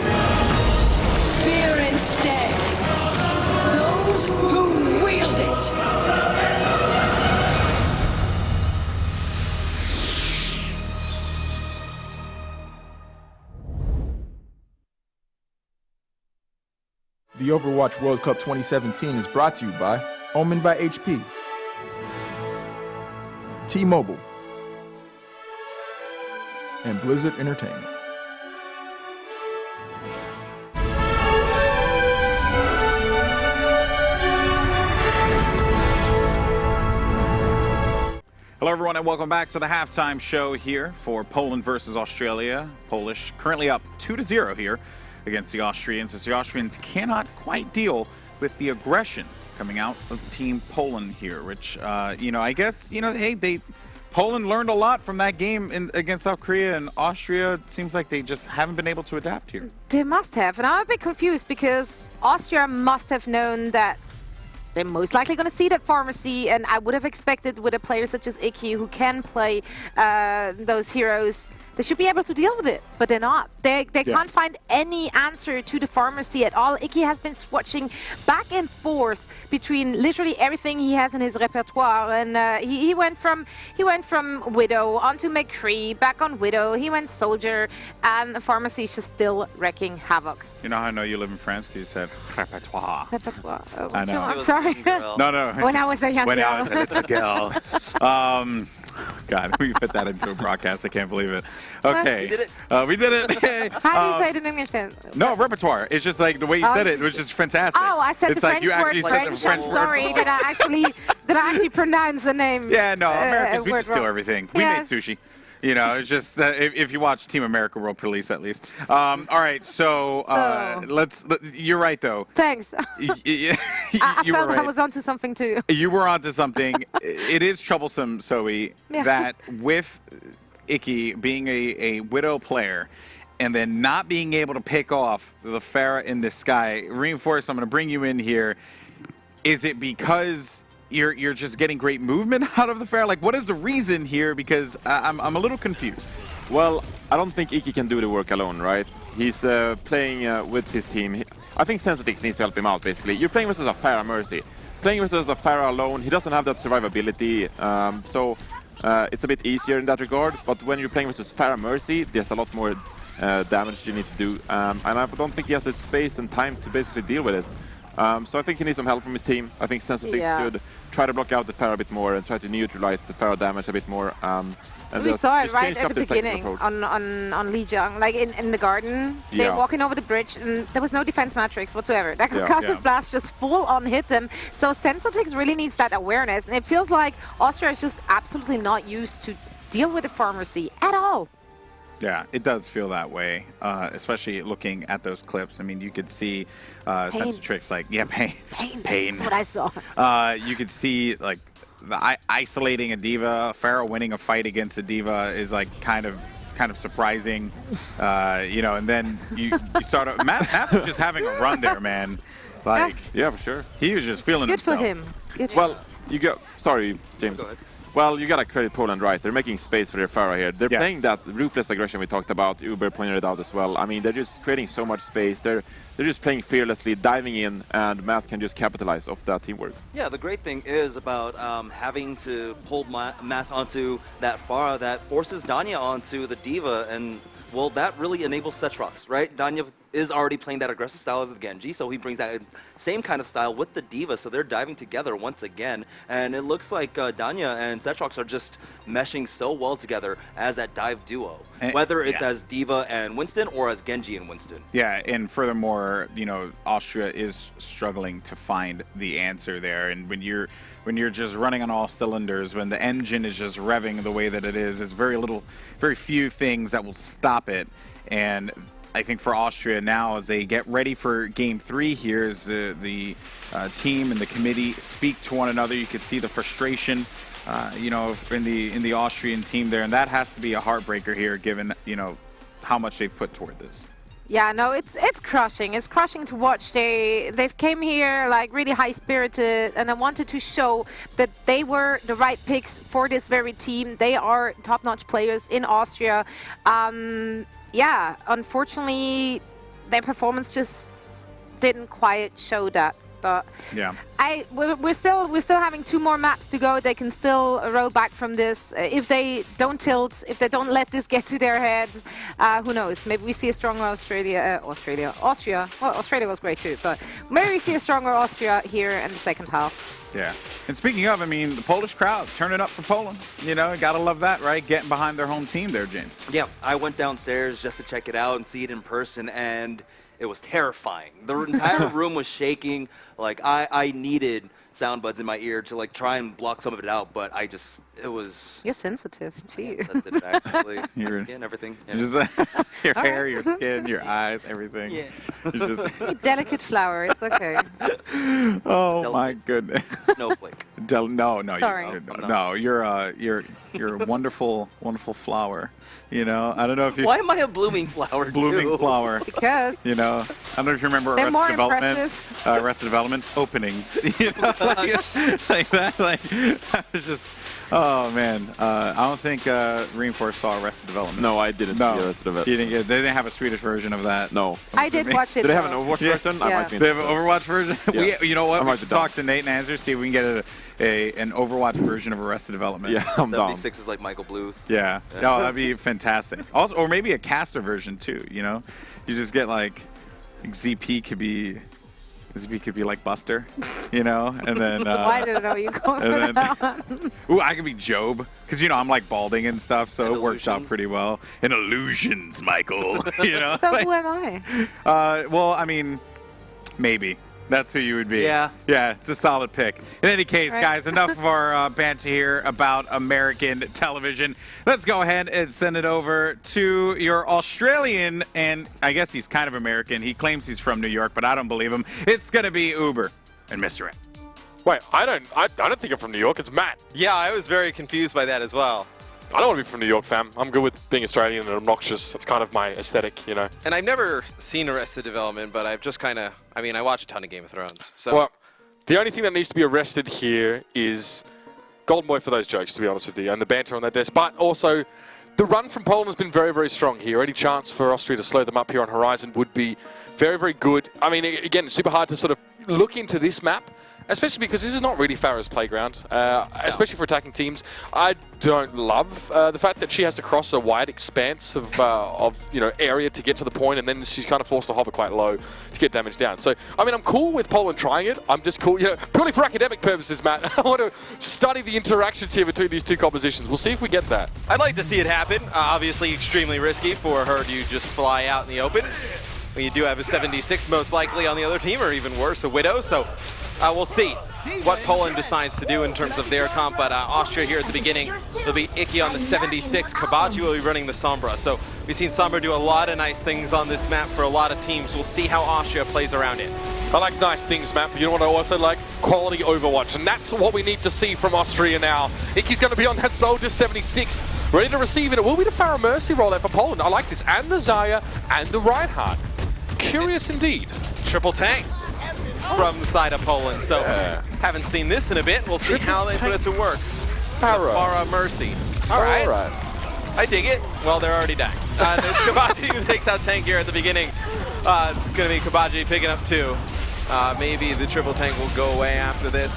Fear instead those who wield it. The Overwatch World Cup 2017 is brought to you by Omen by HP, T-Mobile, and Blizzard Entertainment. Hello, everyone, and welcome back to the halftime show here for Poland versus Australia. Polish currently up 2-0 here against the Austrians, as the Austrians cannot quite deal with the aggression coming out of Team Poland here, which, I guess, hey, Poland learned a lot from that game against South Korea, and Austria seems like they just haven't been able to adapt here. They must have, and I'm a bit confused because Austria must have known that they're most likely going to see that pharmacy, and I would have expected with a player such as Iki, who can play those heroes, they should be able to deal with it, but they're not. They can't find any answer to the pharmacy at all. Iki has been switching back and forth between literally everything he has in his repertoire, and he went from Widow onto McCree, back on Widow. He went Soldier, and the pharmacy is just still wrecking havoc. You know how I know you live in France? Because you said repertoire. Repertoire. Oh, I know. I'm sorry. No. When I was a young When girl. I was a little girl. God, we fit that into a broadcast. I can't believe it. Okay. We did it. We did it. How do you say it in English then? No, repertoire. It's just like the way you said it was just fantastic. Oh, I said it's the like French you word actually said the French. French I'm word. sorry. Did I actually pronounce the name? Yeah, no, Americans, we word just steal wrong. everything. We Yes. made sushi. It's just if you watch Team America World Police, at least. All right, so you're right, though. Thanks. You I were felt right. I was onto something too. You were onto something. It is troublesome, Zoe, Yeah. that with Iki being a Widow player and then not being able to pick off the Pharah in the sky. Reinforce, I'm going to bring you in here. Is it because you're just getting great movement out of the Pharah? Like, what is the reason here? Because I'm a little confused. Well, I don't think Iki can do the work alone, right? He's playing with his team. I think Sensotix needs to help him out, basically. You're playing versus a Pharah Mercy. Playing versus a Pharah alone, he doesn't have that survivability, so it's a bit easier in that regard. But when you're playing versus Pharah Mercy, there's a lot more damage you need to do. And I don't think he has the space and time to basically deal with it. So I think he needs some help from his team. I think Sensotix should try to block out the Pharah a bit more and try to neutralize the Pharah damage a bit more. And We saw it just right change at up the the technical beginning approach. on Li Jiang, like in the garden. They're Yeah. walking over the bridge, and there was no defense matrix whatsoever. That Yeah. concussive blast just full on hit them. So Sensotix really needs that awareness, and it feels like Austria is just absolutely not used to deal with the pharmacy at all. Yeah, it does feel that way, especially looking at those clips. I mean, you could see Sensotix like, pain. That's what I saw. You could see like isolating a diva, Pharah winning a fight against a diva is like kind of surprising, and then you start. Matt was just having a run there, man. Like, Yeah, for sure. he was just feeling Good for himself. him. Good for Well, you got. Sorry, James. Go ahead. Well, you gotta credit Poland, right? They're making space for their Pharah here. They're Yes. playing that ruthless aggression we talked about. Uber pointed it out as well. I mean, they're just creating so much space. They're just playing fearlessly, diving in, and Matt can just capitalize off that teamwork. Yeah, the great thing is about having to pull Math onto that Pharah that forces Danya onto the Diva, and well, that really enables Cetrox, right? Danya is already playing that aggressive style as the Genji, so he brings that same kind of style with the D.Va, so they're diving together once again, and it looks like Danya and Zetrox are just meshing so well together as that dive duo, whether it's as D.Va and Winston or as Genji and Winston. Yeah, and furthermore, you know, Austria is struggling to find the answer there, and when you're just running on all cylinders, when the engine is just revving the way that it is, there's very few things that will stop it. And I think for Austria now, as they get ready for Game 3 here, as the team and the committee speak to one another, you could see the frustration, you know, in the Austrian team there, and that has to be a heartbreaker here, given, you know, how much they've put toward this. Yeah, no, it's crushing. It's crushing to watch. They've came here like really high-spirited, and I wanted to show that they were the right picks for this very team. They are top-notch players in Austria. Yeah, unfortunately, their performance just didn't quite show that. But yeah, we're still having 2 more maps to go. They can still roll back from this if they don't tilt, if they don't let this get to their heads. Who knows? Maybe we see a stronger Austria. Well, Australia was great too, but maybe we see a stronger Austria here in the second half. Yeah. And speaking of, I mean, the Polish crowd, turn it up for Poland. You know, gotta love that, right? Getting behind their home team there, James. Yeah, I went downstairs just to check it out and see it in person, and it was terrifying. The entire room was shaking. Like, I needed sound buds in my ear to like try and block some of it out, but it was... You're sensitive. Gee. Sensitive, actually. My skin, everything. Yeah. Just, your hair, your skin, your eyes, everything. Yeah. Just Delicate flower. It's okay. Oh Delicate my goodness. Snowflake. No, Sorry. No, you're a wonderful, wonderful flower. You know, I don't know if you. Why am I a blooming flower? Blooming flower. Because you know, I don't know if you remember they're more Arrested Development openings. You know, like that. Like I was just. Oh man, I don't think Reinforce saw Arrested Development. No, I didn't see Arrested Development. They didn't have a Swedish version of that. No. I did watch it. Do they have an Overwatch version? Yeah. They have an Overwatch version? Yeah. You know what? We should talk to Nate and Answer, see if we can get an Overwatch version of Arrested Development. Yeah, I'm down. 76 is like Michael Bluth. Yeah. Oh, that'd be fantastic. Also, or maybe a caster version too, you know? You just get like ZP could be like Buster, you know, and then Why did I know you going for that? Ooh, I could be Job, because you know I'm like balding and stuff, so and it works out pretty well. And illusions, Michael. You know. So like, who am I? well, I mean, maybe. That's who you would be. Yeah. Yeah, it's a solid pick. In any case, Right. guys, enough of our banter here about American television. Let's go ahead and send it over to your Australian, and I guess he's kind of American. He claims he's from New York, but I don't believe him. It's going to be Uber and Mr. M. Wait, I don't think I'm from New York. It's Matt. Yeah, I was very confused by that as well. I don't want to be from New York, fam. I'm good with being Australian and obnoxious. That's kind of my aesthetic, you know. And I've never seen Arrested Development, but I've just kind of, I mean, I watch a ton of Game of Thrones. So Well, the only thing that needs to be arrested here is Golden Boy for those jokes, to be honest with you, and the banter on that desk. But also, the run from Poland has been very, very strong here. Any chance for Austria to slow them up here on Horizon would be very, very good. I mean, again, super hard to sort of look into this map, especially because this is not really Farah's playground, especially for attacking teams. I don't love the fact that she has to cross a wide expanse of area to get to the point, and then she's kind of forced to hover quite low to get damage down. So, I mean, I'm cool with Poland trying it. I'm just cool, purely for academic purposes, Matt. I want to study the interactions here between these two compositions. We'll see if we get that. I'd like to see it happen. Obviously, extremely risky for her to just fly out in the open. When you do have a 76 most likely on the other team, or even worse, a Widow. So we'll see what Poland decides to do in terms of their comp. But Austria here at the beginning, it'll be Icky on the 76. Kabaji will be running the Sombra. So we've seen Sombra do a lot of nice things on this map for a lot of teams. We'll see how Austria plays around it. I like nice things, Matt, but you know what I also like? Quality Overwatch, and that's what we need to see from Austria now. Icky's going to be on that Soldier 76, ready to receive it. It will be the Farah Mercy rollout for Poland. I like this, and the Zaya, and the Reinhardt. Curious indeed. Triple tank from the side of Poland. So haven't seen this in a bit. We'll see how they put it to work. Farah Mercy. All right. I dig it. Well, they're already dying. It's Kabaji who takes out tank here at the beginning. It's going to be Kabaji picking up 2. Maybe the triple tank will go away after this.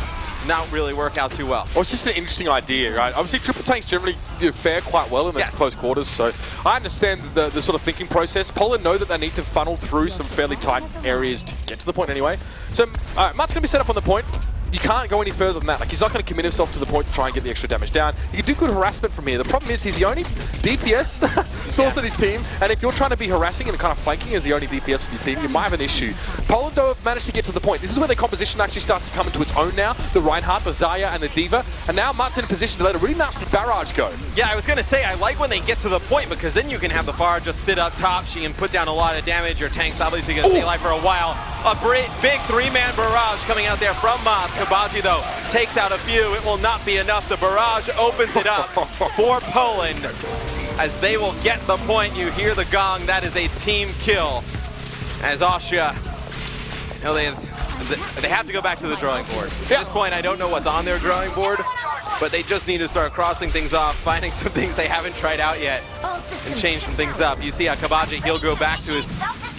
not really work out too well. Well, it's just an interesting idea, right? Obviously, triple tanks generally fare quite well in those close quarters, so I understand the sort of thinking process. Poland know that they need to funnel through some fairly tight areas to get to the point anyway. So, Matt's going to be set up on the point. You can't go any further than that. Like, he's not going to commit himself to the point to try and get the extra damage down. He can do good harassment from here. The problem is he's the only DPS source on his team, and if you're trying to be harassing and kind of flanking as the only DPS on your team, you might have an issue. Poland, though, have managed to get to the point. This is where their composition actually starts to come into its own now. The Reinhardt, the Zarya, and the D.Va. And now Matt's in a position to let a really nasty barrage go. Yeah, I was going to say, I like when they get to the point, because then you can have the Pharah just sit up top. She can put down a lot of damage. Your tank's obviously going to stay alive for a while. A big three-man barrage coming out there from Moth. Kabaji, though, takes out a few. It will not be enough. The barrage opens it up for Poland as they will get the point. You hear the gong. That is a team kill. As Austria, you know, they have to go back to the drawing board. At this point, I don't know what's on their drawing board, but they just need to start crossing things off, finding some things they haven't tried out yet, and change some things up. You see how Kabaji, he'll go back to his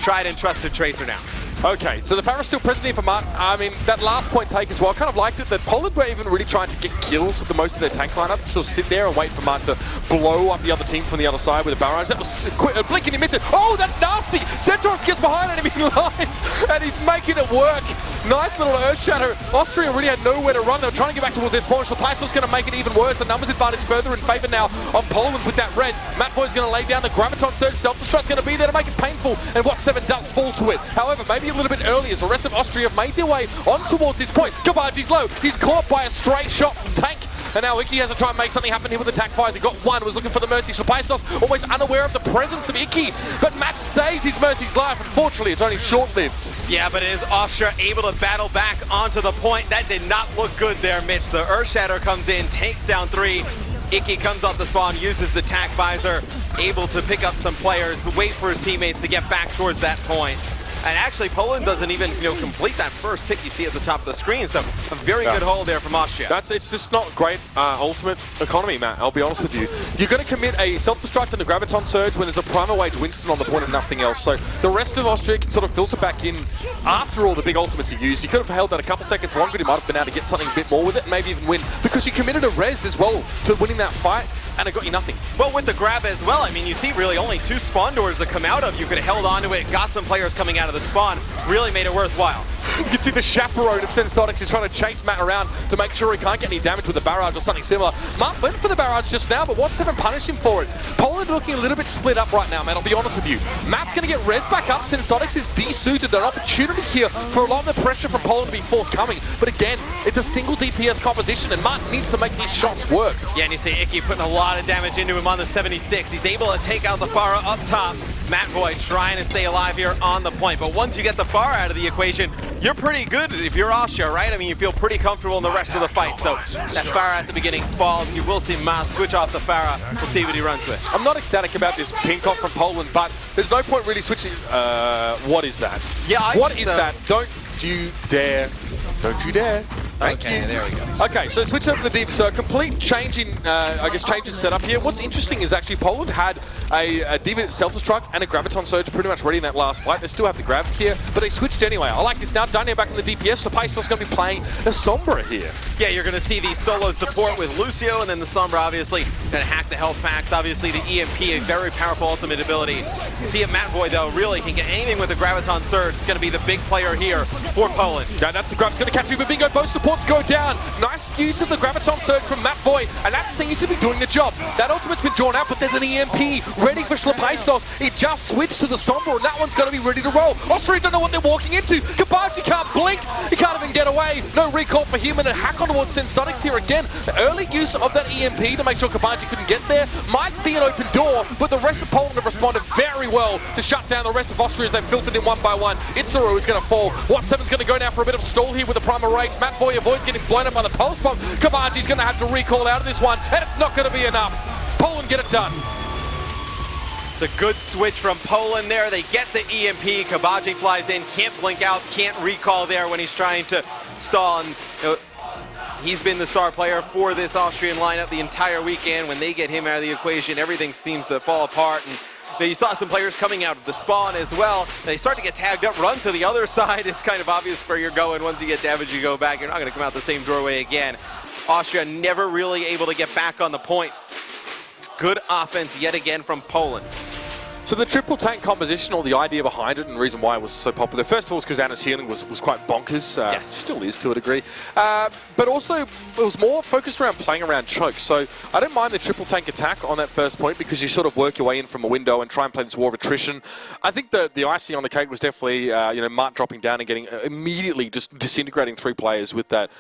tried and trusted Tracer now. Okay, so the Pharah's still present here for Mart. I mean, that last point take as well, I kind of liked it that Poland were even really trying to get kills with the most of their tank lineup, so sit there and wait for Mart to blow up the other team from the other side with a barrage. That was quick, a blink and he missed it. Oh, that's nasty! Centros gets behind enemy lines, and he's making it work. Nice little Earth Shatter. Austria really had nowhere to run. They were trying to get back towards their spawn. Shlepaistov's going to make it even worse. The numbers advantage further in favor now of Poland with that res. Mattboy's going to lay down the Graviton Surge. Self-destruct's going to be there to make it painful, and what 7 does fall to it. However, maybe a little bit early as the rest of Austria have made their way on towards this point. Kabaji's low. He's caught by a stray shot from Tank. And now Icky has to try and make something happen here with attack fires. He got one, was looking for the Mercy. Shlepaistov's almost unaware of the presence of Icky. But Matt saves his Mercy's life. Unfortunately, it's only short-lived. Yeah, but is Austria able to battle back onto the point? That did not look good there, Mitch. The Earth Shatter comes in, takes down 3. Icky comes off the spawn, uses the tack visor, able to pick up some players, wait for his teammates to get back towards that point. And actually, Poland doesn't even, complete that first tick you see at the top of the screen. So a very good hold there from Austria. It's just not great ultimate economy, Matt. I'll be honest with you. You're going to commit a self-destruct and a Graviton Surge when there's a Primal Wage Winston on the point and nothing else. So the rest of Austria can sort of filter back in after all the big ultimates you used. You could have held that a couple seconds longer. You might have been able to get something a bit more with it and maybe even win, because you committed a res as well to winning that fight, and it got you nothing. Well, with the grab as well, I mean, you see really only 2 spawn doors that come out of. You could have held on to it, got some players coming out of the spawn, really made it worthwhile. You can see the chaperone of Sensonics is trying to chase Matt around to make sure he can't get any damage with the barrage or something similar. Matt went for the barrage just now, but What 7 punished him for it. Poland looking a little bit split up right now, man, I'll be honest with you. Matt's going to get res back up. Sensonics is desuited. An opportunity here for a lot of the pressure from Poland to be forthcoming. But again, it's a single DPS composition, and Matt needs to make these shots work. Yeah, and you see Icky putting a lot of damage into him on the 76. He's able to take out the Pharah up top. Mattboy trying to stay alive here on the point. But once you get the Pharah out of the equation, you're pretty good if you're Austria, right? I mean, you feel pretty comfortable in the rest of the fight. So that Pharah at the beginning falls. You will see Mas switch off the Pharah. We'll see what he runs with. I'm not ecstatic about this team comp from Poland, but there's no point really switching. What is that? Yeah, what is that? Don't you dare. Don't you dare. Okay, there we go. Okay, so switch over to the D.Va. So a complete change in, change in setup here. What's interesting is actually Poland had a D.Va self-destruct and a Graviton Surge pretty much ready in that last fight. They still have the grab here, but they switched anyway. I like this now. Danya back in the DPS. Shlepaistov's going to be playing the Sombra here. Yeah, you're going to see the solo support with Lucio, and then the Sombra obviously going to hack the health packs. Obviously the EMP, a very powerful ultimate ability. You see if Mattboy, though, really can get anything with the Graviton Surge. It's going to be the big player here for Poland. Yeah, that's the grab's going to catch you, but Bingo, both supports go down. Nice use of the Graviton Surge from Mattboy, and that seems to be doing the job. That ultimate's been drawn out, but there's an EMP ready for Shlepaistos. He just switched to the Sombra, and that one's going to be ready to roll. Austria don't know what they're walking into. Kabaji can't blink. He can't even get away. No recall for him, and a hack on towards Sensonics here again. The early use of that EMP to make sure Kabaji couldn't get there might be an open door, but the rest of Poland have responded very well to shut down the rest of Austria as they've filtered in one by one. Itzeru is going to fall. What 7's going to go now for a bit of stall here with the Primal Rage. Mattboy avoids getting blown up by the pulse bomb. Kabaji's going to have to recall out of this one, and it's not going to be enough. Poland get it done. It's a good switch from Poland there. They get the EMP. Kabaji flies in, can't blink out, can't recall there when he's trying to stall. And, he's been the star player for this Austrian lineup the entire weekend. When they get him out of the equation, everything seems to fall apart. And you saw some players coming out of the spawn as well. They start to get tagged up, run to the other side. It's kind of obvious where you're going. Once you get damaged, you go back. You're not going to come out the same doorway again. Austria never really able to get back on the point. It's good offense yet again from Poland. So the triple tank composition, or the idea behind it, and the reason why it was so popular, first of all, is because Anna's healing was quite bonkers. Yes. Still is to a degree. But also, it was more focused around playing around choke. So I don't mind the triple tank attack on that first point because you sort of work your way in from a window and try and play this war of attrition. I think the icing on the cake was definitely, Mart dropping down and getting immediately just disintegrating 3 players with that,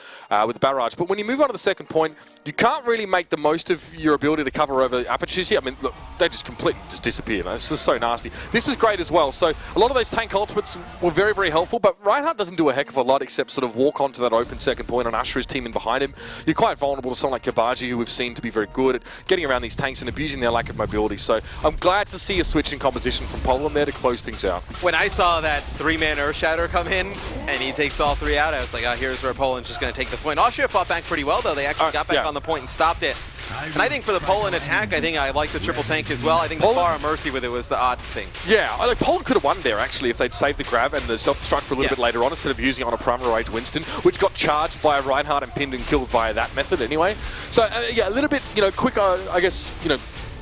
with the barrage. But when you move on to the second point, you can't really make the most of your ability to cover over apertures here. I mean, look, they just completely just disappear. It's just so nasty. This is great as well. So a lot of those tank ultimates were very, very helpful, but Reinhardt doesn't do a heck of a lot except sort of walk onto that open second point and usher his team in behind him. You're quite vulnerable to someone like Kabaji, who we've seen to be very good at getting around these tanks and abusing their lack of mobility. So I'm glad to see a switch in composition from Poland there to close things out. When I saw that 3-man Earthshatter come in and he takes all 3 out, I was like, oh, here's where Poland's just going to take the point. Austria fought back pretty well, though. They actually got back on the point and stopped it. And I think for the Poland attack, I think I like the triple tank as well. I think the Clara Mercy with it was the odd thing. Yeah, I think Poland could have won there, actually, if they'd saved the grab and the self-destruct for a little bit later on instead of using it on a primary rage Winston, which got charged by Reinhardt and pinned and killed via that method anyway. So, yeah, a little bit, quicker, I guess,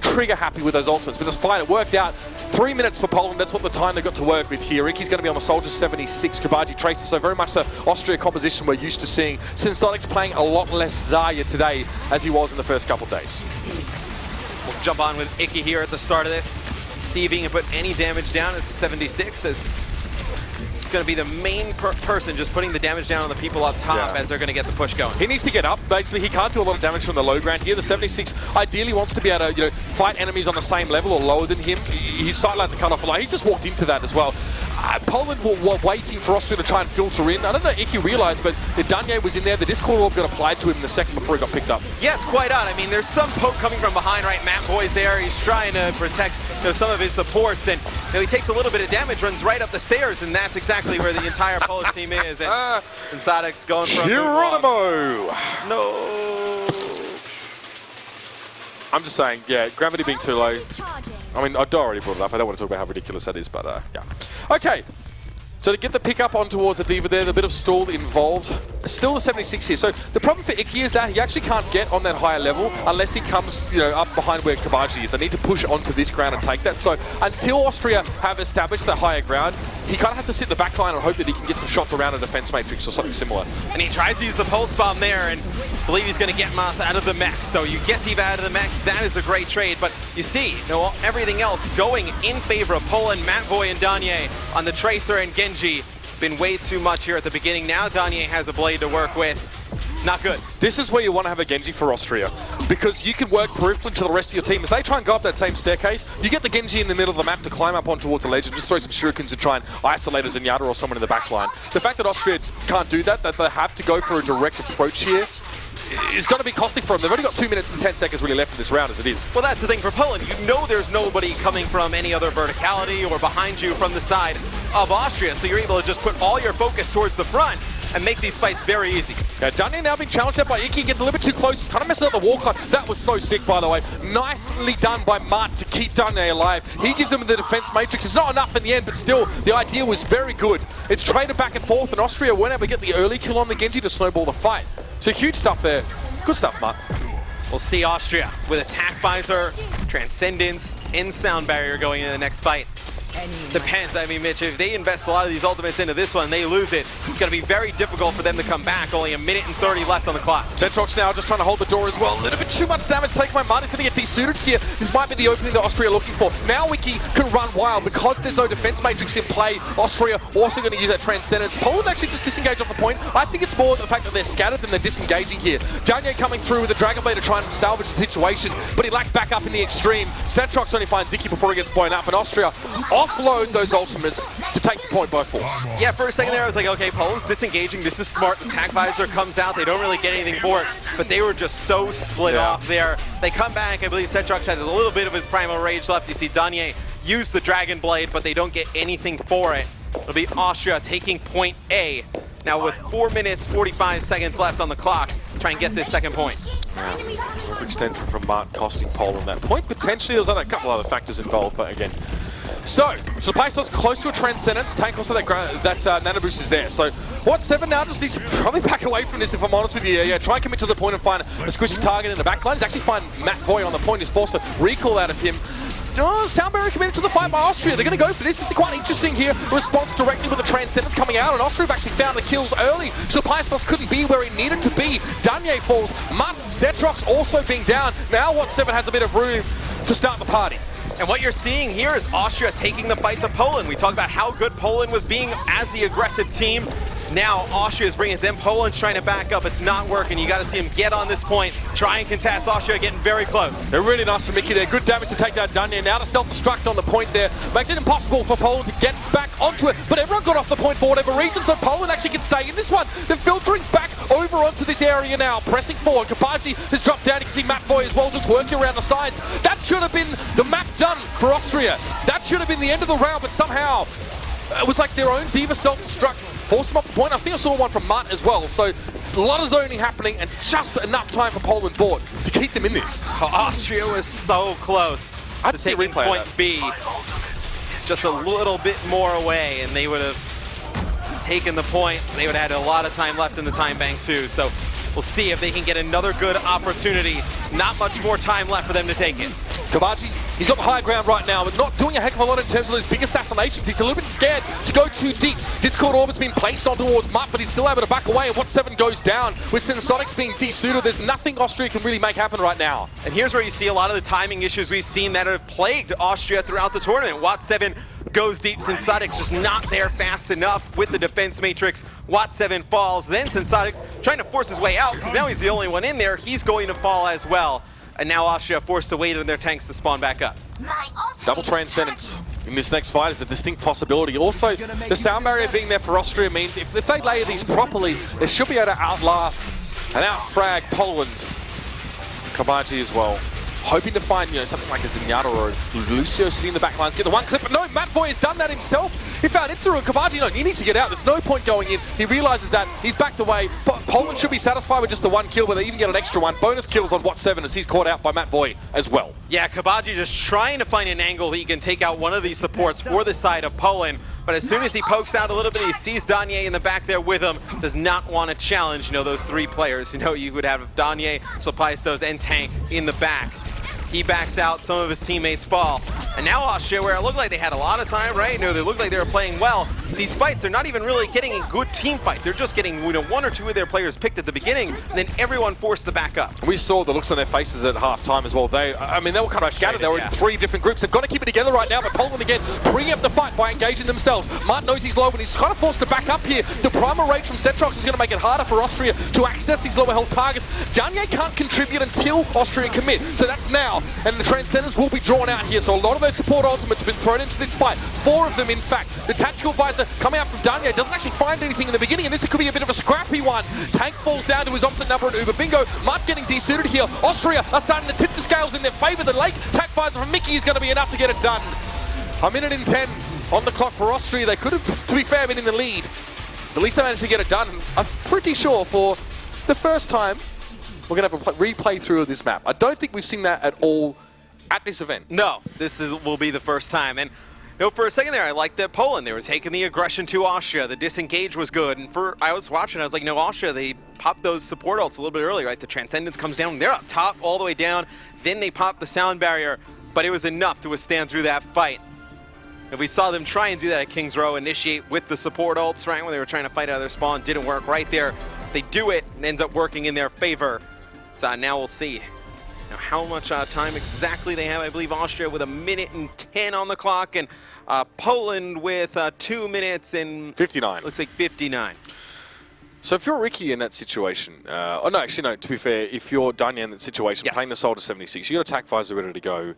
trigger happy with those ultimates, but it's fine. It worked out. 3 minutes for Poland, that's what the time they got to work with here. Ricky's going to be on the Soldier 76, Kabaji Tracer, so very much the Austria composition we're used to seeing. Synthetics playing a lot less Zarya today as he was in the first couple of days. We'll jump on with Icky here at the start of this. See if he can put any damage down as the 76 as it's going to be the main person just putting the damage down on the people up top as they're going to get the push going. He needs to get up. Basically, he can't do a lot of damage from the low ground here. The 76 ideally wants to be able to fight enemies on the same level or lower than him. His sightlines are cut off a lot. He just walked into that as well. Poland were waiting for Austria to try and filter in. I don't know if Icky realized, but Danye was in there. The Discord orb got applied to him in the second before he got picked up. Yeah, it's quite odd. I mean, there's some poke coming from behind, right? Matt Boy's there. He's trying to protect some of his supports, and he takes a little bit of damage, runs right up the stairs, and that's exactly where the entire Polish team is. And Sadek's going for a Geronimo! No. I'm just saying, yeah, gravity being too low. I mean, I'd already brought it up. I don't want to talk about how ridiculous that is, but yeah. Okay. So to get the pick up on towards the Diva there, the bit of stall involved. Still the 76 here. So the problem for Icky is that he actually can't get on that higher level unless he comes, up behind where Kabaji is. They need to push onto this ground and take that. So until Austria have established that higher ground, he kind of has to sit in the back line and hope that he can get some shots around a defense matrix or something similar. And he tries to use the pulse bomb there, and I believe he's going to get Moth out of the mech. So you get Diva out of the mech. That is a great trade. But you see, everything else going in favor of Poland, Matvoy and Danye on the Tracer and Genji. Been way too much here at the beginning. Now Danye has a blade to work with. It's not good. This is where you want to have a Genji for Austria, because you can work peripherally to the rest of your team. As they try and go up that same staircase, you get the Genji in the middle of the map to climb up on towards the ledge and just throw some shurikens and try and isolate a Zenyatta or someone in the back line. The fact that Austria can't do that, that they have to go for a direct approach here, is going to be costly for them. They've only got 2 minutes and 10 seconds really left in this round as it is. Well, that's the thing for Poland. There's nobody coming from any other verticality or behind you from the side of Austria, so you're able to just put all your focus towards the front and make these fights very easy. Yeah, Danye now being challenged out by Icky, gets a little bit too close, kind of messes up the wall clock. That was so sick, by the way. Nicely done by Mart to keep Danye alive. He gives him the defense matrix. It's not enough in the end, but still, the idea was very good. It's traded back and forth, and Austria weren't able to get the early kill on the Genji to snowball the fight. So huge stuff there. Good stuff, Mart. We'll see Austria with Attack Visor, Transcendence, and Sound Barrier going into the next fight. Depends. I mean, Mitch, if they invest a lot of these ultimates into this one, they lose it. It's going to be very difficult for them to come back. Only 1 minute and 30 left on the clock. Zetrox now just trying to hold the door as well. A little bit too much damage taken by Mart. He's going to get desuited here. This might be the opening that Austria are looking for. Now Wiki can run wild because there's no defense matrix in play. Austria also going to use that Transcendence. Poland actually just disengage off the point. I think it's more the fact that they're scattered than they're disengaging here. Danye coming through with a Dragon Blade to try and salvage the situation, but he lacked back up in the extreme. Zetrox only finds Icky before he gets blown up, and Austria offload those ultimates to take the point by force. Yeah, for a second there I was like, okay, Poland's disengaging, this is smart. Attack Visor comes out, they don't really get anything for it, but they were just so split off there. They come back, I believe Zetrox had a little bit of his primal rage left. You see Danye use the Dragon Blade, but they don't get anything for it. It'll be Austria taking point A. Now with 4 minutes, 45 seconds left on the clock, try and get this second point. Extension from Mart costing Poland that point. Potentially, there's a couple other factors involved, but again. So the Paistos close to a Transcendence. Tank also that Nano Boost is there. So what 7 now just needs to probably back away from this, if I'm honest with you. Yeah, try and commit to the point and find a squishy target in the backline. He's actually find Matt Voy on the point. He's forced to recall out of him. Soundbarrier committed to the fight by Austria. They're going to go for this. This is quite interesting here. Response directly with the Transcendence coming out, and Austria have actually found the kills early. So Paistos couldn't be where he needed to be. Danye falls. Mutt, Zetrox also being down. Now what 7 has a bit of room to start the party. And what you're seeing here is Austria taking the fight to Poland. We talked about how good Poland was being as the aggressive team. Now Austria is bringing it. Then Poland's trying to back up. It's not working. You got to see him get on this point, try and contest. Austria getting very close. They're really nice from Mickey there. Good damage to take down Danye. Now to self-destruct on the point there. Makes it impossible for Poland to get back onto it. But everyone got off the point for whatever reason, so Poland actually can stay in this one. They're filtering back over onto this area now. Pressing forward. Kapaji has dropped down. You can see Matt Voy as well just working around the sides. That should have been the map done for Austria. That should have been the end of the round, but somehow it was like their own Diva self-destruct forced them off the point. I think I saw one from Mutt as well. So a lot of zoning happening and just enough time for Poland board to keep them in this. Austria was so close to taking point B. Just a little bit more away and they would have taken the point. They would have had a lot of time left in the time bank too. So we'll see if they can get another good opportunity. Not much more time left for them to take it. Kabaji, he's got the high ground right now, but not doing a heck of a lot in terms of those big assassinations. He's a little bit scared to go too deep. Discord Orb has been placed on towards Mutt, but he's still able to back away, and what 7 goes down. With Sensonics being desuited, there's nothing Austria can really make happen right now. And here's where you see a lot of the timing issues we've seen that have plagued Austria throughout the tournament. Watt 7 goes deep, Sensonics just not there fast enough with the defense matrix. Watt 7 falls, then Sensonics trying to force his way out, because now he's the only one in there. He's going to fall as well. And now Austria forced to wait on their tanks to spawn back up. Double Transcendence in this next fight is a distinct possibility. Also, the sound barrier being there for Austria means if they layer these properly, they should be able to outlast and outfrag Poland. Kabaji as well. Hoping to find, something like a Zenyatta or a Lucio sitting in the back lines, get the one clip, but no, Matt Voy has done that himself. He found Itzeru and Kabaji, he needs to get out. There's no point going in. He realizes that. He's backed away. Poland should be satisfied with just the 1 kill, but they even get an extra one. Bonus kills on Watt 7 as he's caught out by Matt Voy as well. Yeah, Kabaji just trying to find an angle that he can take out one of these supports for the side of Poland. But as soon as he pokes out a little bit, he sees Danye in the back there with him. Does not want to challenge, those 3 players. You would have Danye, Paistos, and Tank in the back. He backs out, some of his teammates fall. And now Austria, where it looked like they had a lot of time, right? They looked like they were playing well. These fights, they're not even really getting a good team fight. They're just getting 1 or 2 of their players picked at the beginning, and then everyone forced to back up. We saw the looks on their faces at halftime as well. They were kind of scattered. They were in 3 different groups. They've got to keep it together right now, but Poland again bringing up the fight by engaging themselves. Mart knows he's low, and he's kind of forced to back up here. The primal rage from Zetrox is going to make it harder for Austria to access these lower health targets. Danye can't contribute until Austria commit, so that's now. And the Transcendence will be drawn out here, so a lot of those support ultimates have been thrown into this fight. 4 of them, in fact. The tactical visor coming out from Danye doesn't actually find anything in the beginning, and this could be a bit of a scrappy one. Tank falls down to his opposite number at Uber Bingo. Mutt getting desuited here. Austria are starting to tip the scales in their favor. The late tac visor from Mickey is going to be enough to get it done. 1 minute and 10 on the clock for Austria. They could have, to be fair, been in the lead. At least they managed to get it done. I'm pretty sure for the first time, we're going to have a replay through of this map. I don't think we've seen that at all at this event. No, will be the first time. And for a second there, I liked that Poland, they were taking the aggression to Austria. The disengage was good. And I was watching, I was like, Austria, they popped those support ults a little bit early, right? The Transcendence comes down, they're up top all the way down. Then they pop the sound barrier, but it was enough to withstand through that fight. And we saw them try and do that at King's Row, initiate with the support ults, right? When they were trying to fight out of their spawn, didn't work right there. They do it, and ends up working in their favor. So now we'll see. Now, how much time exactly they have? I believe Austria with 1 minute and 10 on the clock, and Poland with 2 minutes and 59. Looks like 59. So if you're Ricky in that situation, to be fair, if you're Danye in that situation, yes, playing the Soldier 76, you got attack visor ready to go.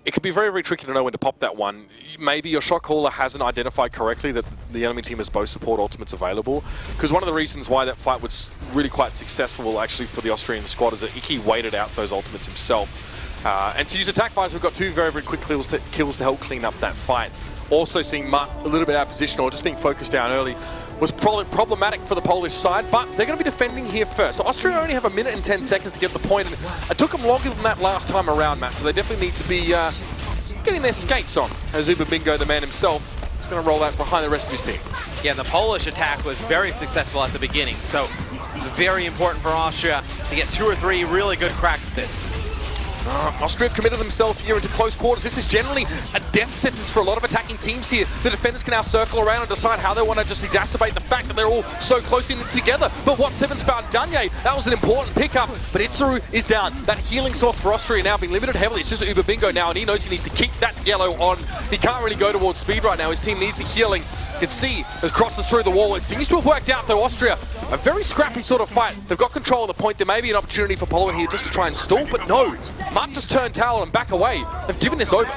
It can be very, very tricky to know when to pop that one. Maybe your shot caller hasn't identified correctly that the enemy team has both support ultimates available. Because one of the reasons why that fight was really quite successful actually for the Austrian squad is that Iki waited out those ultimates himself. And to use attack visor, we've got 2 very, very quick kills to help clean up that fight. Also seeing Mutt a little bit out of position or just being focused down early. was probably problematic for the Polish side, but they're going to be defending here first. So Austria only have 1 minute and 10 seconds to get the point, and it took them longer than that last time around, Matt, so they definitely need to be getting their skates on, as Bingo, the man himself, is going to roll out behind the rest of his team. Yeah, the Polish attack was very successful at the beginning, so it's very important for Austria to get 2 or 3 really good cracks at this. Austria have committed themselves here into close quarters. This is generally a death sentence for a lot of attacking teams here. The defenders can now circle around and decide how they want to just exacerbate the fact that they're all so closely knit together. But What7's found Danye. That was an important pickup, but Itzeru is down. That healing source for Austria now being limited heavily. It's just Bingo now, and he knows he needs to keep that yellow on. He can't really go towards speed right now. His team needs the healing. You can see as crosses through the wall. It seems to have worked out though. Austria, a very scrappy sort of fight. They've got control of the point. There may be an opportunity for Poland here just to try and stall, but no. Mutt just turned towel and back away. They've given this over.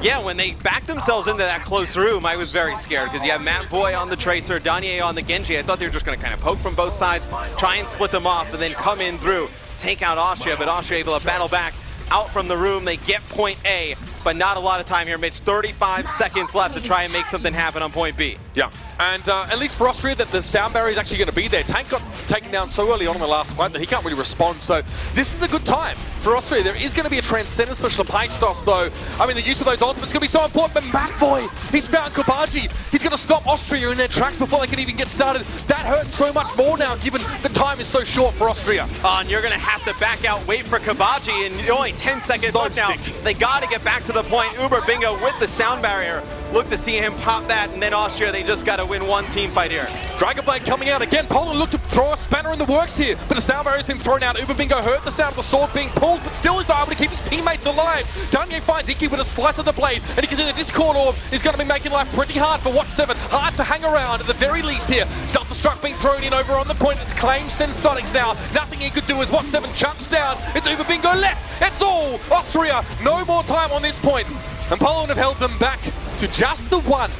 Yeah, when they backed themselves into that close room, I was very scared because you have Matt Voy on the Tracer, Danye on the Genji. I thought they were just going to kind of poke from both sides, try and split them off, and then come in through, take out Austria, but Austria able to battle back out from the room. They get point A, but not a lot of time here, Mitch. 35 seconds left to try and make something happen on point B. Yeah, and at least for Austria, that the sound barrier is actually going to be there. Tank got taken down so early on in the last fight that he can't really respond, so this is a good time for Austria. There is going to be a transcendence for Schlepaistos, though. I mean, the use of those ultimates is going to be so important, but Matvoy, he's found Kabaji. He's going to stop Austria in their tracks before they can even get started. That hurts so much more now, given the time is so short for Austria. And you're going to have to back out, wait for Kabaji, and only 10 seconds left now. They got to get back to the point. Bingo with the sound barrier. Look to see him pop that, and then Austria, they just got to win one team fight here. Dragonblade coming out again. Poland looked to throw a spanner in the works here, but the sound barrier has been thrown out. Bingo heard the sound of the sword being pulled, but still is not able to keep his teammates alive. Danye finds Iki with a slice of the blade, and you can see that this Discord orb is going to be making life pretty hard for What7. Hard to hang around at the very least here. Self-destruct being thrown in over on the point. It's claimed Sensonics now. Nothing he could do as What7 chunks down. It's Bingo left. It's all Austria. No more time on this point. And Poland have held them back to just the 1.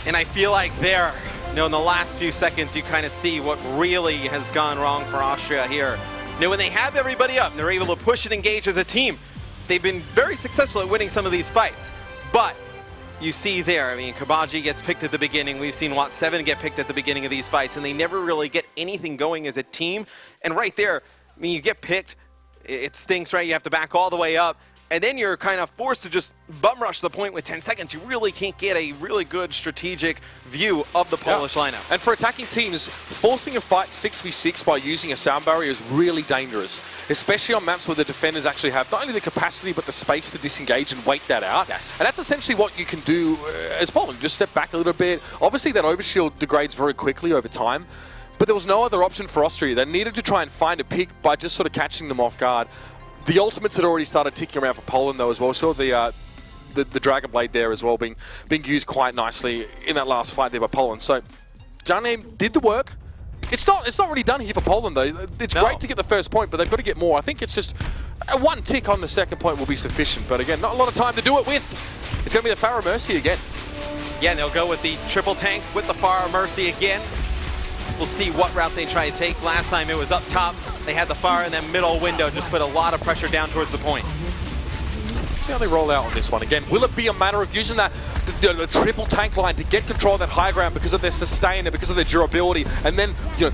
And I feel like there, in the last few seconds, you kind of see what really has gone wrong for Austria here. When they have everybody up and they're able to push and engage as a team, they've been very successful at winning some of these fights. But you see there, I mean, Kabaji gets picked at the beginning. We've seen What7 get picked at the beginning of these fights, and they never really get anything going as a team. And right there, I mean, you get picked, it stinks, right? You have to back all the way up. And then you're kind of forced to just bum rush the point with 10 seconds. You really can't get a really good strategic view of the Polish lineup. And for attacking teams, forcing a fight 6v6 by using a sound barrier is really dangerous, especially on maps where the defenders actually have not only the capacity but the space to disengage and wait that out. Yes. And that's essentially what you can do as Poland. Just step back a little bit. Obviously that overshield degrades very quickly over time, but there was no other option for Austria. They needed to try and find a pick by just sort of catching them off guard. The ultimates had already started ticking around for Poland though as well. So the Dragon Blade there as well being used quite nicely in that last fight there by Poland. So Danye did the work. It's not really done here for Poland though. It's great to get the first point, but they've got to get more. I think it's just one tick on the second point will be sufficient. But again, not a lot of time to do it with. It's going to be the Pharaoh Mercy again. Yeah, and they'll go with the triple tank with the Pharaoh Mercy again. We'll see what route they try to take. Last time it was up top. They had the fire in that middle window, just put a lot of pressure down towards the point. See how they roll out on this one again. Will it be a matter of using that the triple tank line to get control of that high ground because of their sustain and because of their durability, and then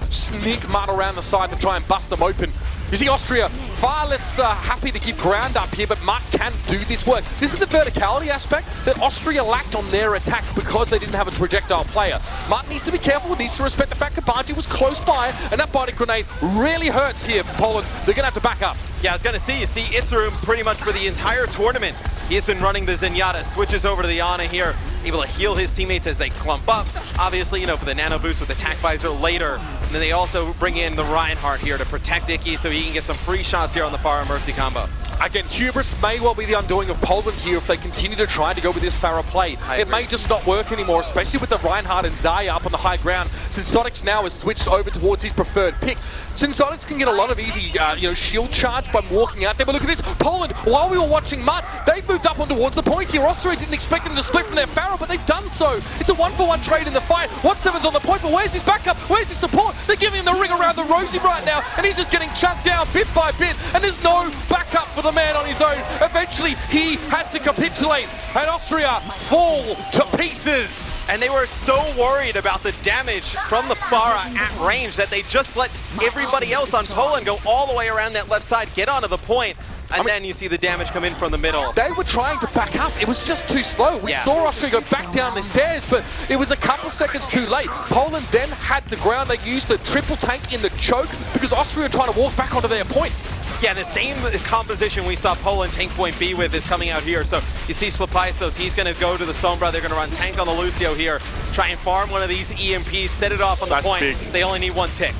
sneak mud around the side to try and bust them open? You see Austria far less happy to keep ground up here, but Mutt can do this work. This is the verticality aspect that Austria lacked on their attack because they didn't have a projectile player. Mutt needs to be careful, needs to respect the fact that Kabaji was close by, and that body grenade really hurts here for Poland. They're going to have to back up. Yeah, I was going to say, you see Itzeru pretty much for the entire tournament. He's been running the Zenyatta, switches over to the Ana here, able to heal his teammates as they clump up. Obviously, for the nano boost with attack visor later. And then they also bring in the Reinhardt here to protect Icky so he can get some free shots here on the Pharaoh Mercy combo. Again, hubris may well be the undoing of Poland here if they continue to try to go with this Pharaoh play. It may just not work anymore, especially with the Reinhardt and Zaya up on the high ground. Sensonics now has switched over towards his preferred pick. Sensonics can get a lot of easy shield charge by walking out there. But look at this, Poland, while we were watching Mutt, they've moved up on towards the point here. Austria didn't expect them to split from their Pharaoh, but they've done so. It's a 1-for-1 trade in the fight. What7's on the point, but where's his backup? Where's his support? They're giving him the ring around the rosy right now, and he's just getting chunked down bit by bit, and there's no backup for the man on his own. Eventually, he has to capitulate, and Austria fall to pieces. And they were so worried about the damage from the Pharah at range that they just let everybody else on Poland go all the way around that left side, get onto the point, and then you see the damage come in from the middle. They were trying to back up. It was just too slow. We saw Austria go back down the stairs, but it was a couple seconds too late. Poland then had the ground. They used the triple tank in the choke because Austria were trying to walk back onto their point. Yeah, the same composition we saw Poland tank point B with is coming out here. So you see Slepaistos, he's going to go to the Sombra. They're going to run tank on the Lucio here, try and farm one of these EMPs, set it off on the point. Big. They only need one tick.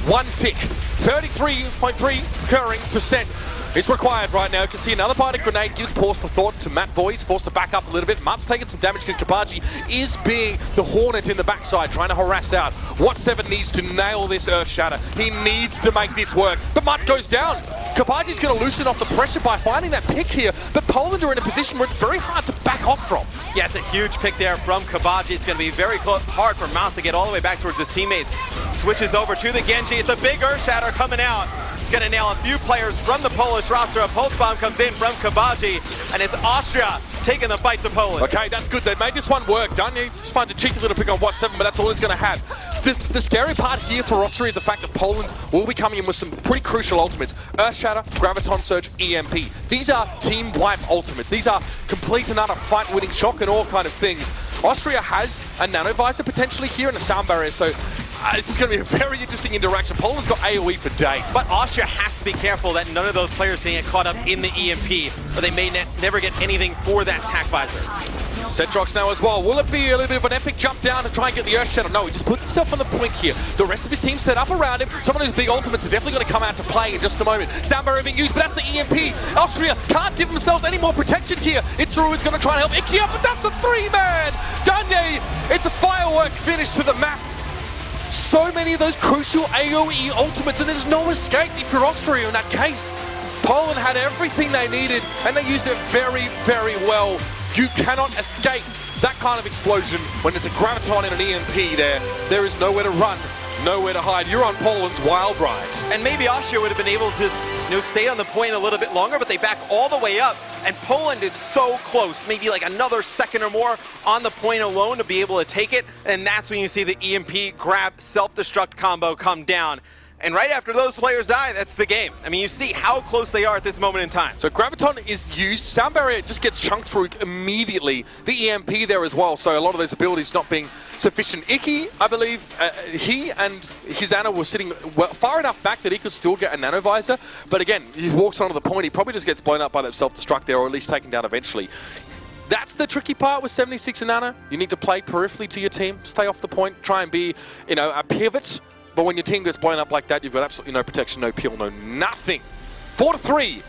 One tick. 33.3 occurring percent is required right now. You can see another bionic grenade gives pause for thought to Matt Voice, forced to back up a little bit. Mutt's taking some damage because Kabaji is being the Hornet in the backside, trying to harass out. What7 needs to nail this Earth Shatter. He needs to make this work. But Mutt goes down. Kabaji's going to loosen off the pressure by finding that pick here, but Poland are in a position where it's very hard to back off from. Yeah, it's a huge pick there from Kabaji. It's going to be very hard for Mount to get all the way back towards his teammates. Switches over to the Genji. It's a big Earth Shatter coming out. It's going to nail a few players from the Polish roster. A pulse bomb comes in from Kabaji, and it's Austria taking the fight to Poland. Okay, that's good. They made this one work. Danya just finds a cheeky little pick on What7, but that's all he's going to have. The scary part here for Austria is the fact that Poland will be coming in with some pretty crucial ultimates. Earth Shatter, Graviton Surge, EMP. These are team wipe ultimates. These are complete and utter fight-winning shock and all kind of things. Austria has a Nano Visor potentially here and a sound barrier, so this is going to be a very interesting interaction. Poland's got AoE for days. But Austria has to be careful that none of those players can get caught up in the EMP, or they may never get anything for that tac visor. Setrox now as well. Will it be a little bit of an epic jump down to try and get the Earth Shadow? No, he just puts himself on the point here. The rest of his team set up around him. Someone who's big ultimates is definitely going to come out to play in just a moment. Sound barrier being used, but that's the EMP. Austria can't give themselves any more protection here. Itzeru is going to try and help Icky up, but that's the three-man! Danye, it's a firework finish to the map. So many of those crucial AoE ultimates, and there's no escape if you're Austria in that case. Poland had everything they needed, and they used it very, very well. You cannot escape that kind of explosion when there's a Graviton and an EMP there. There is nowhere to run, nowhere to hide. You're on Poland's wild ride. And maybe Austria would have been able to stay on the point a little bit longer, but they back all the way up. And Poland is so close, maybe like another second or more on the point alone to be able to take it. And that's when you see the EMP grab self-destruct combo come down. And right after those players die, that's the game. I mean, you see how close they are at this moment in time. So Graviton is used. Sound barrier just gets chunked through immediately. The EMP there as well, so a lot of those abilities not being sufficient. Icky, I believe, he and his Ana were sitting far enough back that he could still get a Nano Visor. But again, he walks onto the point, he probably just gets blown up by that self-destruct there, or at least taken down eventually. That's the tricky part with 76 and Ana. You need to play peripherally to your team, stay off the point, try and be, you know, a pivot. But when your team gets blown up like that, you've got absolutely no protection, no peel, no nothing. 4-3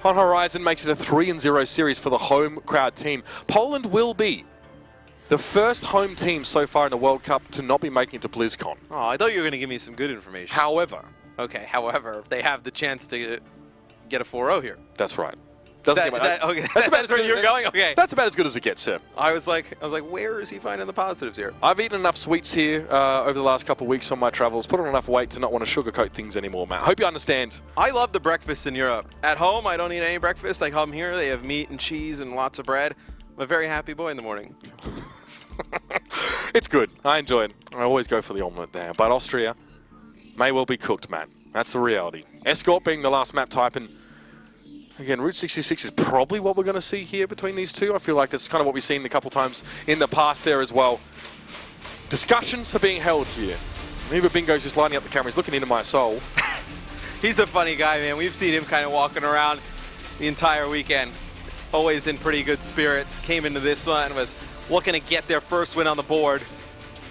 on Horizon makes it a 3-0 series for the home crowd team. Poland will be the first home team so far in the World Cup to not be making it to BlizzCon. Oh, I thought you were going to give me some good information. However, they have the chance to get a 4-0 here. That's right. Okay. That's about as good as you're going. Okay. That's about as good as it gets, sir. I was like, where is he finding the positives here? I've eaten enough sweets here over the last couple of weeks on my travels, put on enough weight to not want to sugarcoat things anymore, Matt. Hope you understand. I love the breakfast in Europe. At home, I don't eat any breakfast. I come here, they have meat and cheese and lots of bread. I'm a very happy boy in the morning. It's good. I enjoy it. I always go for the omelette there. But Austria may well be cooked, man. That's the reality. Escort being the last map type, and again, Route 66 is probably what we're going to see here between these two. I feel like that's kind of what we've seen a couple times in the past there as well. Discussions are being held here. Maybe Bingo's just lining up the camera. He's looking into my soul. He's a funny guy, man. We've seen him kind of walking around the entire weekend. Always in pretty good spirits. Came into this one, was looking to get their first win on the board.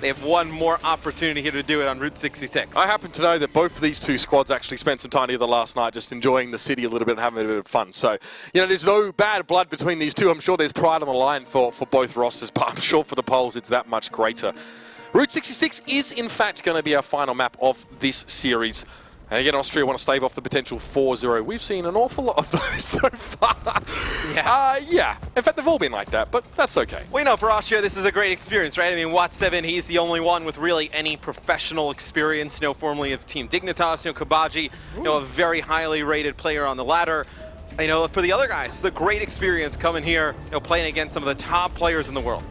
They have one more opportunity here to do it on Route 66. I happen to know that both of these two squads actually spent some time together last night just enjoying the city a little bit and having a bit of fun. So, you know, there's no bad blood between these two. I'm sure there's pride on the line for both rosters, but I'm sure for the Poles it's that much greater. Route 66 is, in fact, going to be our final map of this series. And again, Austria want to stave off the potential 4-0. We've seen an awful lot of those so far. Yeah. In fact, they've all been like that, but that's okay. We know for Austria, this is a great experience, right? I mean, Wat7, he's the only one with really any professional experience, formerly of Team Dignitas, Kabaji, a very highly rated player on the ladder. For the other guys, it's a great experience coming here, playing against some of the top players in the world.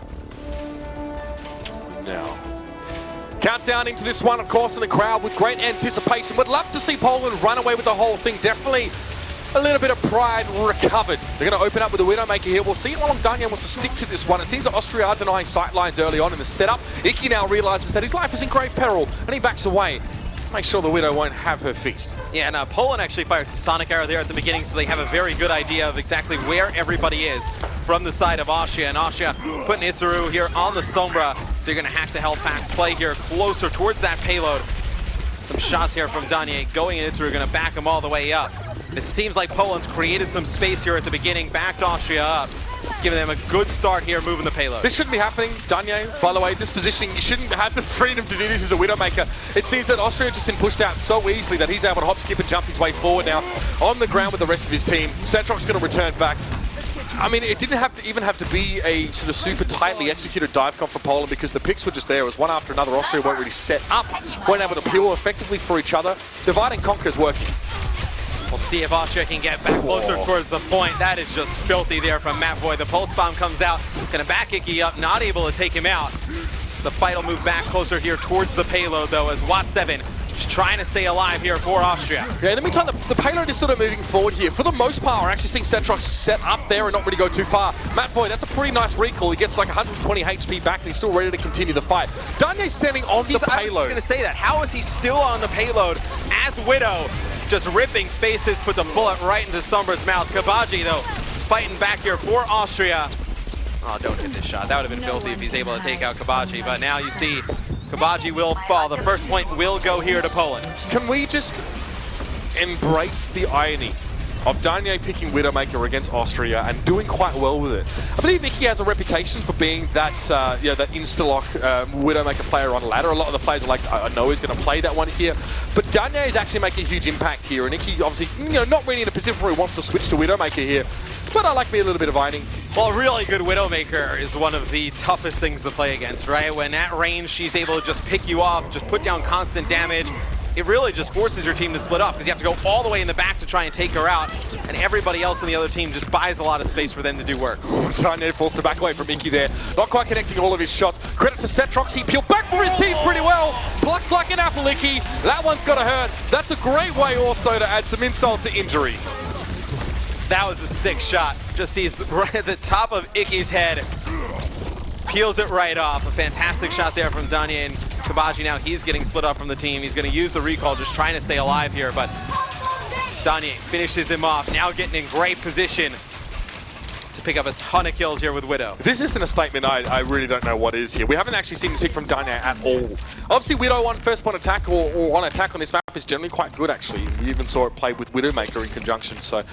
Now, countdown into this one, of course, in the crowd with great anticipation. Would love to see Poland run away with the whole thing. Definitely a little bit of pride recovered. They're going to open up with a Widowmaker here. We'll see how long Daniel wants to stick to this one. It seems that Austria are denying sightlines early on in the setup. Iki now realizes that his life is in grave peril, and he backs away. Make sure the Widow won't have her feast. Yeah, and Poland actually fires a Sonic Arrow there at the beginning, so they have a very good idea of exactly where everybody is from the side of Austria. And Austria putting Itzeru here on the Sombra, so you're going to have to help back play here closer towards that payload. Some shots here from Danye going in. Itzeru going to back him all the way up. It seems like Poland's created some space here at the beginning, backed Austria up. It's giving them a good start here, moving the payload. This shouldn't be happening, Danye. By the way, this positioning, you shouldn't have the freedom to do this as a Widowmaker. It seems that Austria has just been pushed out so easily that he's able to hop, skip, and jump his way forward now on the ground with the rest of his team. Setrok's going to return back. I mean, it didn't even have to be a sort of super tightly executed dive comp for Poland because the picks were just there. It was one after another. Austria weren't really set up, weren't able to peel effectively for each other. Divide and conquer is working. We'll see if Austria can get back closer towards the point. That is just filthy there from Matt Void. The pulse bomb comes out, gonna back Iki up, not able to take him out. The fight will move back closer here towards the payload though, as Wat7 just trying to stay alive here for Austria. Yeah, in the meantime, the payload is sort of moving forward here. For the most part, we're actually seeing Setrox set up there and not really go too far. Matt Void, that's a pretty nice recall. He gets like 120 HP back and he's still ready to continue the fight. Danye's standing on the payload. I was gonna say that. How is he still on the payload as Widow? Just ripping faces, puts a bullet right into Sombra's mouth. Kabaji, though, fighting back here for Austria. Oh, don't hit this shot. That would have been filthy if he's able to take out Kabaji. But now you see Kabaji will fall. The first point will go here to Poland. Can we just embrace the irony of Danye picking Widowmaker against Austria and doing quite well with it? I believe Iki has a reputation for being that that insta-lock Widowmaker player on ladder. A lot of the players are like, I know he's going to play that one here. But Danye is actually making a huge impact here. And Iki obviously, not really in a position where he wants to switch to Widowmaker here. But I like me a little bit of ironing. Well, a really good Widowmaker is one of the toughest things to play against, right? When at range, she's able to just pick you off, just put down constant damage. It really just forces your team to split up because you have to go all the way in the back to try and take her out, and everybody else in the other team just buys a lot of space for them to do work. Danye forced to back away from Iki there. Not quite connecting all of his shots. Credit to Setrox, he peeled back for his team pretty well. Plucked like an apple, Iki. That one's got to hurt. That's a great way also to add some insult to injury. That was a sick shot. Just sees right at the top of Iki's head. Peels it right off. A fantastic shot there from Danye, and Kabaji now, he's getting split up from the team. He's going to use the recall, just trying to stay alive here, but Danye finishes him off, now getting in great position to pick up a ton of kills here with Widow. If this isn't a statement, I really don't know what is here. We haven't actually seen this pick from Danye at all. Obviously, Widow on first point attack or on attack on this map is generally quite good, actually. You even saw it played with Widowmaker in conjunction, so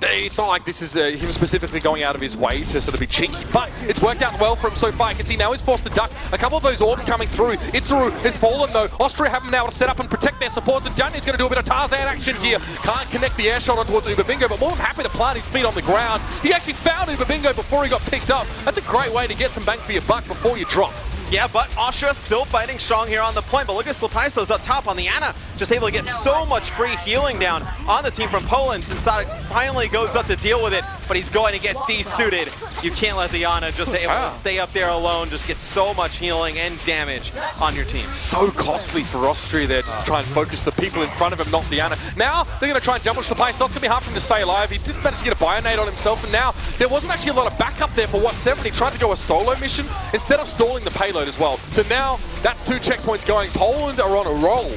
it's not like this is him specifically going out of his way to sort of be cheeky, but it's worked out well for him so far. You can see now he's forced to duck a couple of those orbs coming through. Itzeru has fallen though. Austria have him now to set up and protect their supports, and Danye's going to do a bit of Tarzan action here. Can't connect the air shot on towards Uber Bingo, but more than happy to plant his feet on the ground. He actually found Uber Bingo before he got picked up. That's a great way to get some bang for your buck before you drop. Yeah, but Austria still fighting strong here on the point. But look at Slapaiso's up top on the Ana. Just able to get so much free healing down on the team from Poland. Since Sonic finally goes up to deal with it, but he's going to get de-suited. You can't let the Ana just able to stay up there alone. Just get so much healing and damage on your team. So costly for Austria there, just to try and focus the people in front of him, not the Ana. Now they're going to try and jump on Slapaiso. It's going to be hard for him to stay alive. He did manage to get a Bionade on himself, and now there wasn't actually a lot of backup there for Wat7. He tried to go a solo mission instead of stalling the payload as well. So now that's 2 checkpoints going. Poland are on a roll.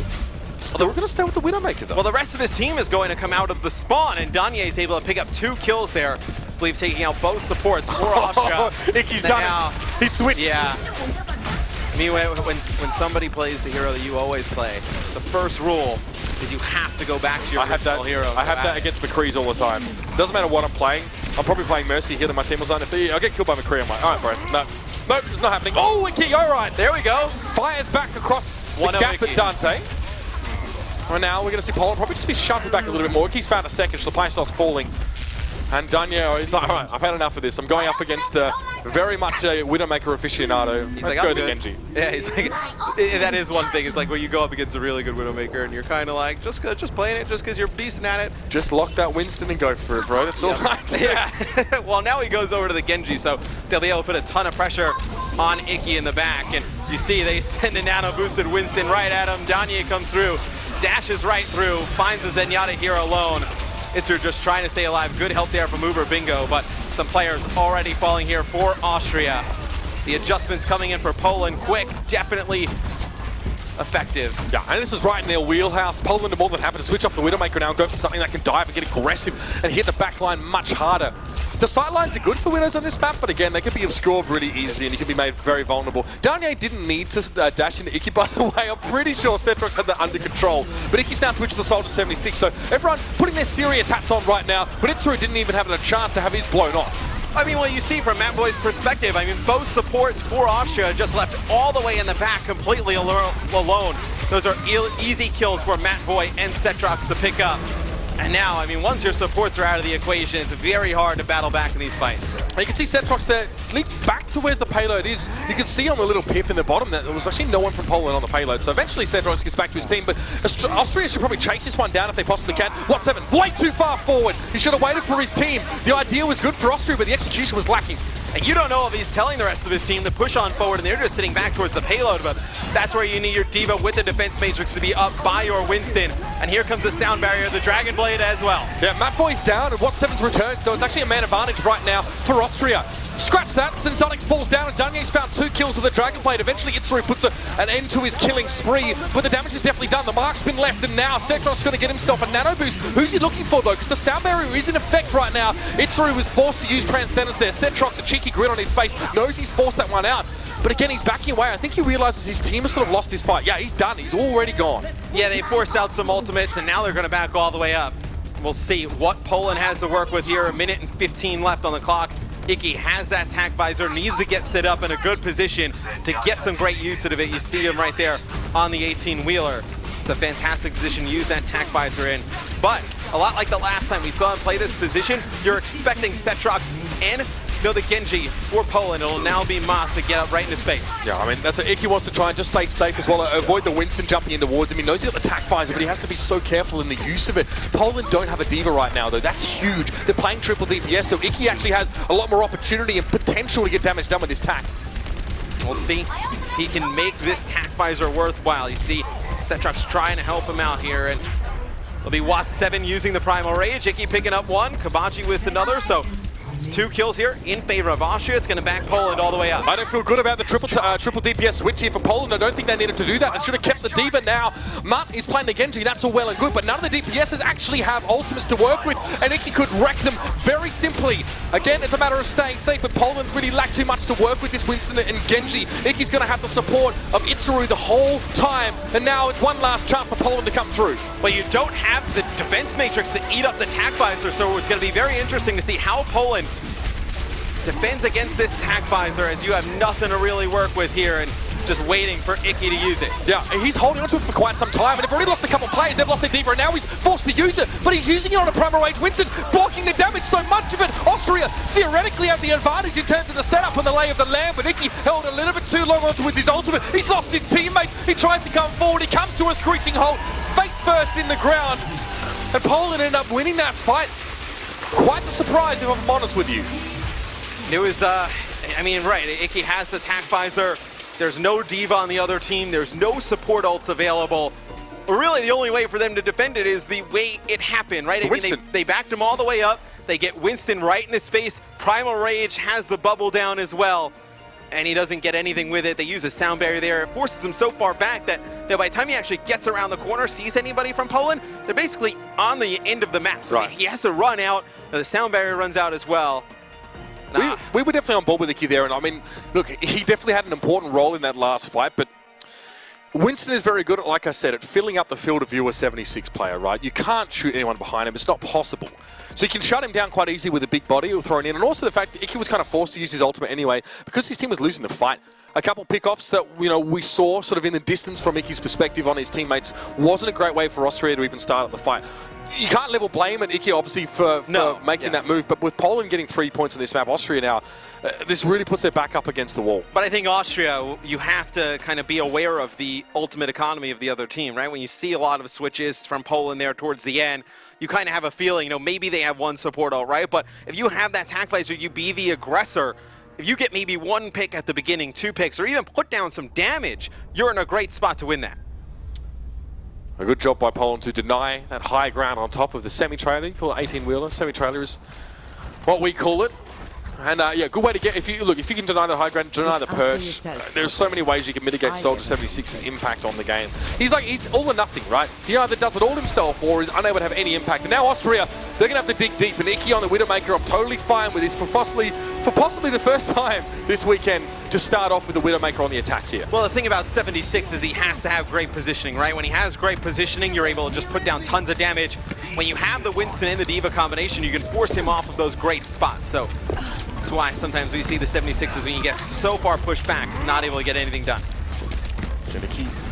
So we're going to stay with the Widowmaker though. Well, the rest of his team is going to come out of the spawn, and Danye is able to pick up 2 kills there. I believe taking out both supports for Austria. Iki's done it. He switched. Yeah. I mean, when somebody plays the hero that you always play, the first rule is you have to go back to your original hero. I have that against McCree's all the time. Doesn't matter what I'm playing. I'm probably playing Mercy here that my team was on. If I get killed by McCree, I'm like, all right, bro, no. Nope, it's not happening. Oh, Iki, all right. There we go. Fires back across the gap at Dante. Right now, we're going to see Poland probably just be shoved back a little bit more. He's found a second, so the play starts falling. And Danya is like, all right, I've had enough of this. I'm going up against very much a Widowmaker aficionado. Let's go to Genji. Yeah, he's like, that is one thing. It's like when you go up against a really good Widowmaker and you're kind of like, just playing it just because you're beasting at it. Just lock that Winston and go for it, bro. That's all right. Yeah. Well, now he goes over to the Genji, so they'll be able to put a ton of pressure on Icky in the back. And you see they send a nano-boosted Winston right at him. Danya comes through, dashes right through, finds a Zenyatta here alone. Itzer just trying to stay alive. Good help there from Uber Bingo, but some players already falling here for Austria. The adjustments coming in for Poland, quick, definitely effective. Yeah, and this is right in their wheelhouse. Poland are more than happy to switch off the Widowmaker now and go for something that can dive and get aggressive and hit the backline much harder. The sidelines are good for Widows on this map, but again, they can be obscured really easily and you can be made very vulnerable. Danya didn't need to dash into Icky, by the way. I'm pretty sure Cetrox had that under control. But Icky's now switched to the Soldier 76, so everyone putting their serious hats on right now, but Itzeru didn't even have a chance to have his blown off. I mean, well, you see from Matt Boy's perspective, I mean, both supports for Austria just left all the way in the back completely alone. Those are easy kills for Matt Boy and Cetrox to pick up. And now, I mean, once your supports are out of the equation, it's very hard to battle back in these fights. You can see Cetrox there, leaped back to where the payload is. You can see on the little pip in the bottom that there was actually no one from Poland on the payload. So eventually Cetrox gets back to his team, but Austria should probably chase this one down if they possibly can. What 7? Way too far forward. He should have waited for his team. The idea was good for Austria, but the execution was lacking. And you don't know if he's telling the rest of his team to push on forward and they're just sitting back towards the payload, but that's where you need your D.Va with the defense matrix to be up by your Winston. And here comes the sound barrier, the Dragon Blade as well. Yeah, Matt Boy's down and What 7's returned, so it's actually a man advantage right now for Austria. Scratch that, Sensonics falls down and Danye's found 2 kills with the Dragon Blade. Eventually Itzeru puts an end to his killing spree, but the damage is definitely done. The mark's been left and now Cetrox is going to get himself a nano boost. Who's he looking for though? Because the sound barrier is in effect right now. Itzeru was forced to use Transcendence there. Cetrox, a cheeky grin on his face, knows he's forced that one out. But again, he's backing away. I think he realizes his team has sort of lost his fight. Yeah, he's done. He's already gone. Yeah, they forced out some ultimates and now they're going to back all the way up. We'll see what Poland has to work with here. 1 minute and 15 left on the clock. Icky has that tack visor, needs to get set up in a good position to get some great use out of it. You see him right there on the 18-wheeler. It's a fantastic position to use that tack visor in. But a lot like the last time we saw him play this position, you're expecting Cetrox and the Genji for Poland. It'll now be Moth to get up right in his face. Yeah, I mean, that's Icky wants to try and just stay safe as well, avoid the Winston jumping in towards him. He knows he's got the tack visor, but he has to be so careful in the use of it. Poland don't have a D.Va right now, though. That's huge. They're playing triple DPS, so Icky actually has a lot more opportunity and potential to get damage done with his tack. We'll see if he can make this tack visor worthwhile. You see Cetrox trying to help him out here, and it'll be Watts 7 using the Primal Rage. Icky picking up 1, Kabaji with another, so 2 kills here in favor of Austria. It's going to back Poland all the way up. I don't feel good about the triple DPS switch here for Poland. I don't think they needed to do that. They should have kept the D.Va now. Mutt is playing the Genji. That's all well and good, but none of the DPSs actually have ultimates to work with, and Icky could wreck them very simply. Again, it's a matter of staying safe, but Poland really lack too much to work with this Winston and Genji. Icky's going to have the support of Itzeru the whole time, and now it's one last chance for Poland to come through. But you don't have the defense matrix to eat up the tack visor, so it's going to be very interesting to see how Poland defends against this tack visor, as you have nothing to really work with here and just waiting for Icky to use it. Yeah, he's holding onto it for quite some time, and they've already lost a couple of players. They've lost their D.Va, and now he's forced to use it, but he's using it on a Primal Rage Winston, blocking the damage, so much of it. Austria theoretically have the advantage in terms of the setup and the lay of the land, but Icky held a little bit too long onto his ultimate. He's lost his teammates. He tries to come forward. He comes to a screeching halt, face first in the ground, and Poland ended up winning that fight. Quite the surprise, if I'm honest with you. It was, I mean, right, Icky has the tack visor. There's no D.Va on the other team. There's no support ults available. Really, the only way for them to defend it is the way it happened, right? I mean, they backed him all the way up. They get Winston right in his face. Primal Rage has the bubble down as well, and he doesn't get anything with it. They use a sound barrier there. It forces him so far back that by the time he actually gets around the corner, sees anybody from Poland, they're basically on the end of the map. So he has to run out. The sound barrier runs out as well. We were definitely on board with Icky there, and I mean, look, he definitely had an important role in that last fight, but Winston is very good at, like I said, at filling up the field of view a 76 player, right? You can't shoot anyone behind him. It's not possible. So you can shut him down quite easy with a big body or thrown in. And also the fact that Iki was kind of forced to use his ultimate anyway because his team was losing the fight. A couple pickoffs that, you know, we saw sort of in the distance from Iki's perspective on his teammates wasn't a great way for Austria to even start at the fight. You can't level blame at Iki, obviously, for making that move. But with Poland getting 3 points on this map, Austria now, this really puts their back up against the wall. But I think Austria, you have to kind of be aware of the ultimate economy of the other team, right? When you see a lot of switches from Poland there towards the end, you kind of have a feeling, you know, maybe they have one support all right. But if you have that tac visor, you be the aggressor. If you get maybe 1 pick at the beginning, 2 picks, or even put down some damage, you're in a great spot to win that. A good job by Poland to deny that high ground on top of the semi-trailer. You call it 18-wheeler. Semi-trailer is what we call it. And yeah, good way to get, if you can deny the high ground, deny the perch. There's so many ways you can mitigate Soldier 76's impact on the game. He's all or nothing, right? He either does it all himself or is unable to have any impact. And now Austria, they're going to have to dig deep. And Iki on the Widowmaker, I'm totally fine with this for possibly the first time this weekend to start off with the Widowmaker on the attack here. Well, the thing about 76 is he has to have great positioning, right? When he has great positioning, you're able to just put down tons of damage. When you have the Winston and the D.Va combination, you can force him off of those great spots. So that's why sometimes we see the 76s when you get so far pushed back, not able to get anything done.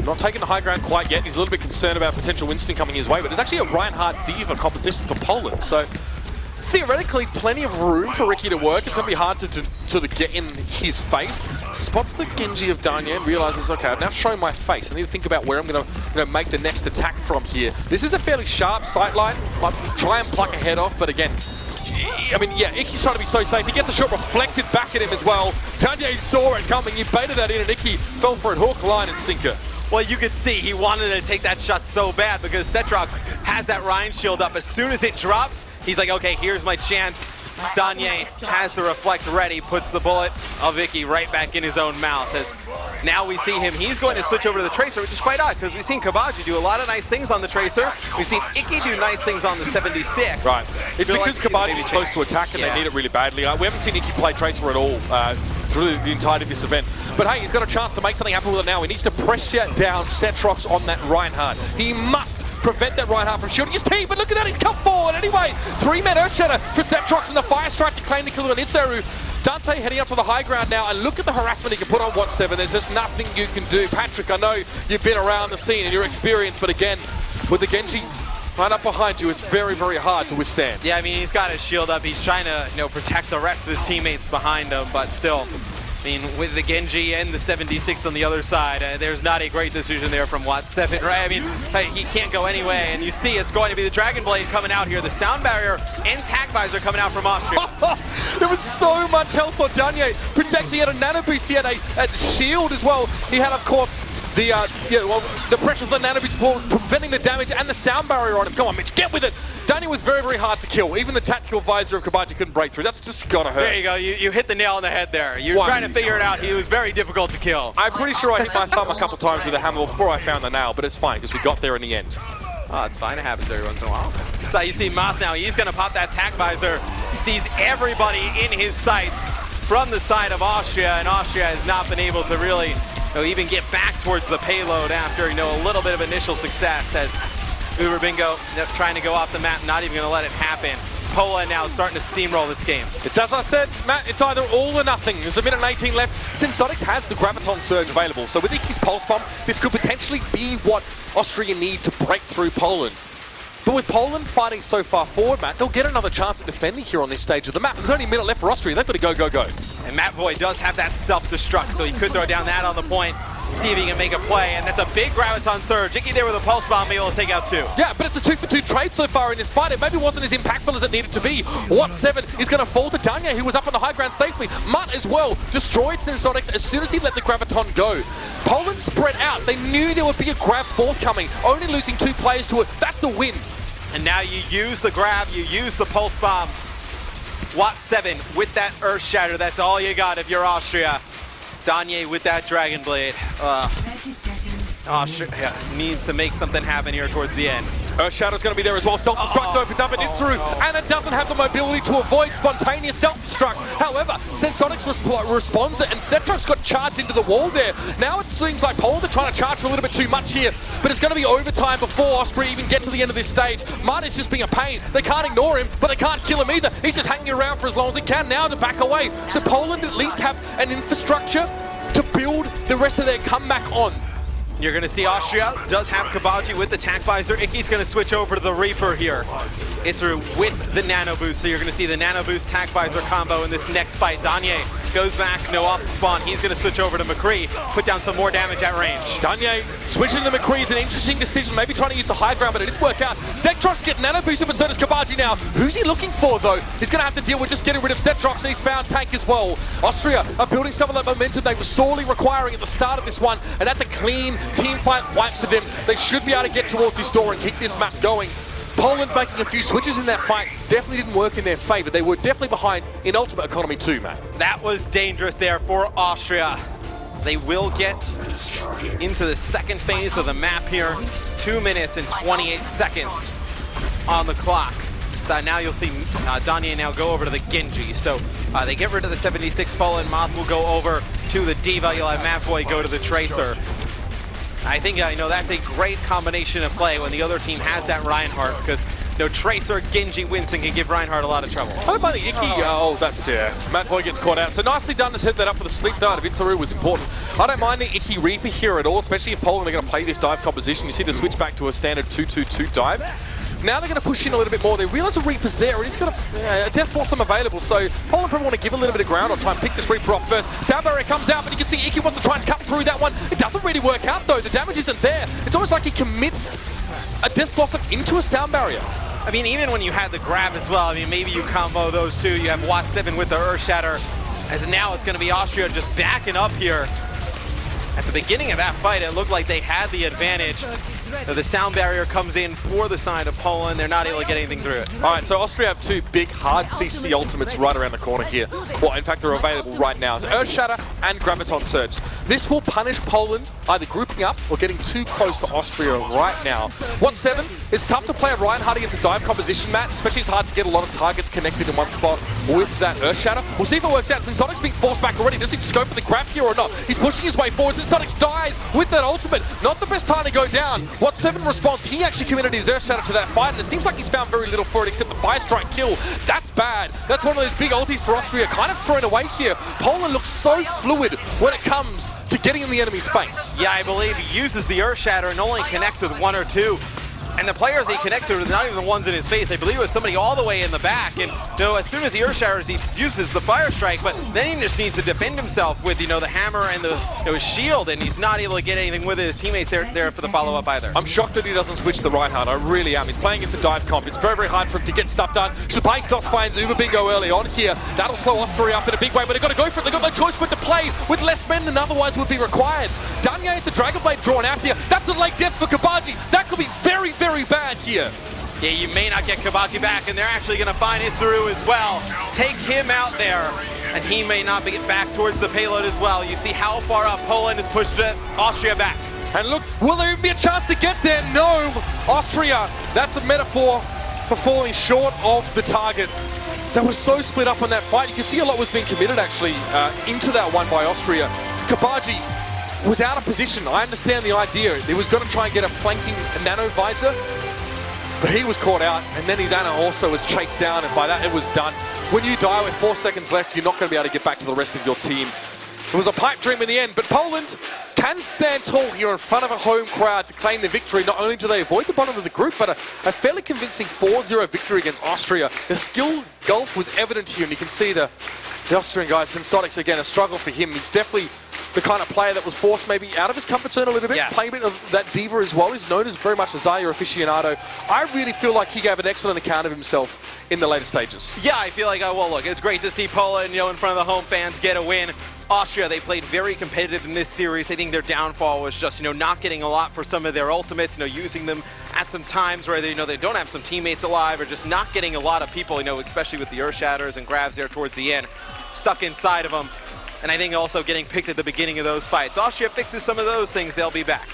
Not taking the high ground quite yet. He's a little bit concerned about potential Winston coming his way, but there's actually a Reinhardt D.Va composition for Poland. So theoretically, plenty of room for Ricky to work. It's going to be hard to get in his face. Spots the Genji of Danya and realizes, okay, I've now shown my face. I need to think about where I'm going to make the next attack from here. This is a fairly sharp sight line. I'll try and pluck a head off, but again, I mean, yeah, Iki's trying to be so safe. He gets a shot reflected back at him as well. Danya saw it coming. He baited that in, and Iki fell for it. Hook, line, and sinker. Well, you could see he wanted to take that shot so bad because Cetrox has that Ryan shield up. As soon as it drops, he's like, okay, here's my chance. Danye has the reflect ready, puts the bullet of Iki right back in his own mouth. As now we see him, he's going to switch over to the Tracer, which is quite odd because we've seen Kabaji do a lot of nice things on the Tracer. We've seen Iki do nice things on the 76. Right. It's because Kabaji is close to attack and they need it really badly. We haven't seen Iki play Tracer at all through the entirety of this event. But hey, he's got a chance to make something happen with it now. He needs to pressure down Cetrox on that Reinhardt. He must prevent that Reinhardt from shooting his team, but look at that, he's come forward anyway. 3-man Earthshatter for Cetrox and the Fire Strike to claim the kill on Itzeru. Dante heading up to the high ground now, and look at the harassment he can put on Wat7. There's just nothing you can do. Patrick, I know you've been around the scene and you're experienced, but again, with the Genji right up behind you, it's very, very hard to withstand. Yeah, I mean, he's got his shield up. He's trying to, protect the rest of his teammates behind him, but still, I mean, with the Genji and the 76 on the other side, there's not a great decision there from Wat7, right? I mean, hey, he can't go anyway, and you see it's going to be the Dragon Blade coming out here, the Sound Barrier and Tac Visor coming out from Austria. There was so much health for Danye. Protects, he had a nano boost, he had a shield as well. He had, of course, the pressure of the nano boost preventing the damage and the sound barrier on him. Come on, Mitch, get with it. Danye was very, very hard to kill. Even the tactical visor of Kabaji couldn't break through. That's just gotta hurt. There you go. You hit the nail on the head there. You're trying to figure it out. He was very difficult to kill. I'm pretty sure I hit my thumb a couple times with a hammer before I found the nail, but it's fine because we got there in the end. Oh, it's fine. It happens every once in a while. So you see Moth now. He's going to pop that tac visor. He sees everybody in his sights from the side of Austria, and Austria has not been able to really even get back towards the payload after a little bit of initial success as Uber Bingo trying to go off the map, not even going to let it happen. Poland now starting to steamroll this game. It's as I said, Matt, it's either all or nothing. There's a minute and 18 left. Sensotix has the Graviton Surge available, so with Iki's Pulse Bomb, this could potentially be what Austria need to break through Poland. But with Poland fighting so far forward, Matt, they'll get another chance at defending here on this stage of the map. There's only a minute left for Austria. They've got to go, go, go. And Matt Void does have that self-destruct, so he could throw down that on the point, see if he can make a play, and that's a big Graviton Surge. Icky there with a Pulse Bomb, able to take out 2. Yeah, but it's a 2-for-2 trade so far in this fight. It maybe wasn't as impactful as it needed to be. Wat7 is going to fall to Danye, who was up on the high ground safely. Mutt as well destroyed Sensotix as soon as he let the Graviton go. Poland spread out. They knew there would be a grab forthcoming. Only losing 2 players to it, that's a win. And now you use the grab, you use the Pulse Bomb. Wat7 with that Earth Shatter, that's all you got if you're Austria. Danye with that Dragon Blade. Austria needs to make something happen here towards the end. Shadow's going to be there as well. Self-destruct opens up, and Itzeru, and it doesn't have the mobility to avoid spontaneous self-destructs. However, Sensonics responds, and Cetrox got charged into the wall there. Now it seems like Poland are trying to charge for a little bit too much here, but it's going to be overtime before Austria even get to the end of this stage. Marty's just being a pain. They can't ignore him, but they can't kill him either. He's just hanging around for as long as he can now to back away. So Poland at least have an infrastructure to build the rest of their comeback on. You're going to see Austria does have Kabaji with the Tac Visor. Icky's going to switch over to the Reaper here. Itzeru with the Nano Boost, so you're going to see the Nano Boost Tac Visor combo in this next fight. Danye goes back, no off the spawn. He's going to switch over to McCree, put down some more damage at range. Danye switching to McCree is an interesting decision, maybe trying to use the high ground, but it didn't work out. Zetrox getting Nano Boosted, but so does Kabaji now. Who's he looking for, though? He's going to have to deal with just getting rid of Zetrox, and he's found Tank as well. Austria are building some of that momentum they were sorely requiring at the start of this one, and that's a clean team fight wipe for them. They should be able to get towards this door and keep this map going. Poland making a few switches in that fight definitely didn't work in their favor. They were definitely behind in Ultimate Economy too, Matt. That was dangerous there for Austria. They will get into the second phase of the map here. 2 minutes and 28 seconds on the clock. So now you'll see Danye now go over to the Genji. So they get rid of the 76 Poland. Moth will go over to the Diva. You'll have Matboy go to the Tracer. I think that's a great combination of play when the other team has that Reinhardt, because Tracer, Genji, Winston can give Reinhardt a lot of trouble. I don't mind the Icky. That's, yeah. Matboy gets caught out. So nicely done to hit that up for the sleep dart of Itzeru was important. I don't mind the Icky Reaper here at all, especially if Poland are going to play this dive composition. You see the switch back to a standard 2-2-2 dive. Now they're going to push in a little bit more. They realize the Reaper's there, and he's got a Death Blossom available, so Poland probably want to give a little bit of ground on time, pick this Reaper off first. Sound Barrier comes out, but you can see Icky wants to try and cut through that one. It doesn't really work out, though. The damage isn't there. It's almost like he commits a Death Blossom into a Sound Barrier. I mean, even when you had the grab as well, I mean, maybe you combo those two. You have Watt 7 with the Earth Shatter, as now it's going to be Austria just backing up here. At the beginning of that fight, it looked like they had the advantage. The Sound Barrier comes in for the side of Poland. They're not able to get anything through it. All right, so Austria have two big, hard CC ultimates right around the corner here. Well, in fact, they're available right now. So Earth Shatter and Graviton Surge. This will punish Poland either grouping up or getting too close to Austria right now. What's 7? It's tough to play a Reinhardt against a dive composition, Matt, especially it's hard to get a lot of targets connected in one spot with that Earth Shatter. We'll see if it works out. Sensonic's being forced back already. Does he just go for the grab here or not? He's pushing his way forward. Sensonic dies with that ultimate. Not the best time to go down. What's 7 response? He actually committed his Earth Shatter to that fight, and it seems like he's found very little for it except the Fire Strike kill. That's bad. That's one of those big ultis for Austria kind of thrown away here. Poland looks so fluid when it comes to getting in the enemy's face. Yeah, I believe he uses the Earth Shatter and only connects with 1 or 2. And the players he connects to are not even the ones in his face. I believe it was somebody all the way in the back. And as soon as the Earth Shatters, he uses the Fire Strike, but then he just needs to defend himself with the hammer and the shield, and he's not able to get anything with it. His teammates there for the follow-up either. I'm shocked that he doesn't switch the Reinhardt. I really am. He's playing into dive comp. It's very, very hard for him to get stuff done. Shabaistoff finds Uber Bingo early on here. That'll slow Austria up in a big way, but they've got to go for it. They've got no choice but to play with less men than otherwise would be required. Danye with the Dragon Blade drawn out here. That's a late death for Kabaji. That could be very, very bad here. Yeah, you may not get Kabaji back, and they're actually going to find Itzeru as well. Take him out there, and he may not get back towards the payload as well. You see how far up Poland has pushed Austria back. And look, will there even be a chance to get there? No! Austria, that's a metaphor for falling short of the target. They were so split up on that fight. You can see a lot was being committed, actually, into that one by Austria. Kabaji was out of position. I understand the idea. He was going to try and get a flanking Nano Visor, but he was caught out, and then his Ana also was chased down, and by that it was done. When you die with 4 seconds left, you're not going to be able to get back to the rest of your team. It was a pipe dream in the end, but Poland can stand tall here in front of a home crowd to claim the victory. Not only do they avoid the bottom of the group, but a fairly convincing 4-0 victory against Austria. The skill gulf was evident here, and you can see the Austrian guys. Sensonics, again, a struggle for him. He's definitely the kind of player that was forced maybe out of his comfort zone a little bit, play a bit of that diva as well. He's known as very much a Zarya aficionado. I really feel like he gave an excellent account of himself in the later stages. Yeah, I feel like, well, look, it's great to see Poland, in front of the home fans get a win. Austria, they played very competitive in this series. I think their downfall was just, not getting a lot for some of their ultimates, using them at some times where they, they don't have some teammates alive, or just not getting a lot of people, especially with the Earth Shatters and grabs there towards the end, stuck inside of them. And I think also getting picked at the beginning of those fights. Austria fixes some of those things, they'll be back.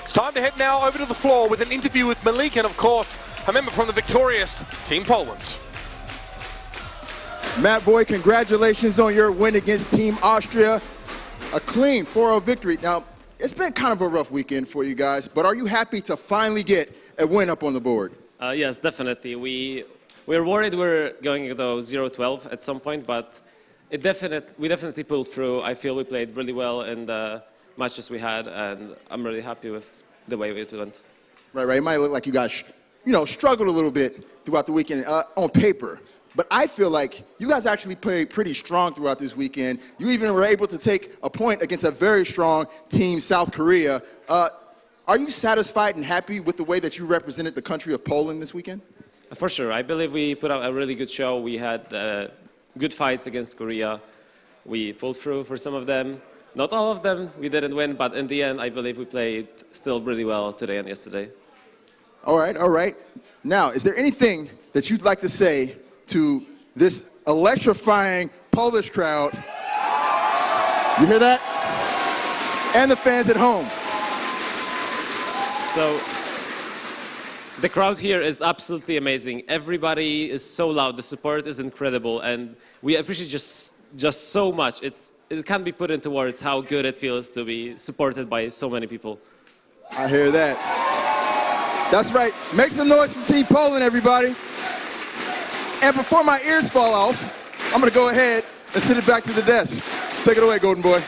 It's time to head now over to the floor with an interview with Malik and, of course, a member from the victorious Team Poland. Matt Boy, congratulations on your win against Team Austria. A clean 4-0 victory. Now, it's been kind of a rough weekend for you guys, but are you happy to finally get a win up on the board? Yes, definitely. We're worried we're going to go 0-12 at some point, but we definitely pulled through. I feel we played really well in the matches we had, and I'm really happy with the way it went. Right. It might look like you guys, struggled a little bit throughout the weekend on paper. But I feel like you guys actually played pretty strong throughout this weekend. You even were able to take a point against a very strong team, South Korea. Are you satisfied and happy with the way that you represented the country of Poland this weekend? For sure. I believe we put out a really good show. We had good fights against Korea. We pulled through for some of them. Not all of them. We didn't win, but in the end, I believe we played still really well today and yesterday. All right. Now, is there anything that you'd like to say to this electrifying Polish crowd? You hear that? And the fans at home. So, the crowd here is absolutely amazing. Everybody is so loud. The support is incredible, and we appreciate just so much. It can't be put into words how good it feels to be supported by so many people. I hear that. That's right. Make some noise from Team Poland, everybody. And before my ears fall off, I'm going to go ahead and send it back to the desk. Take it away, Golden Boy.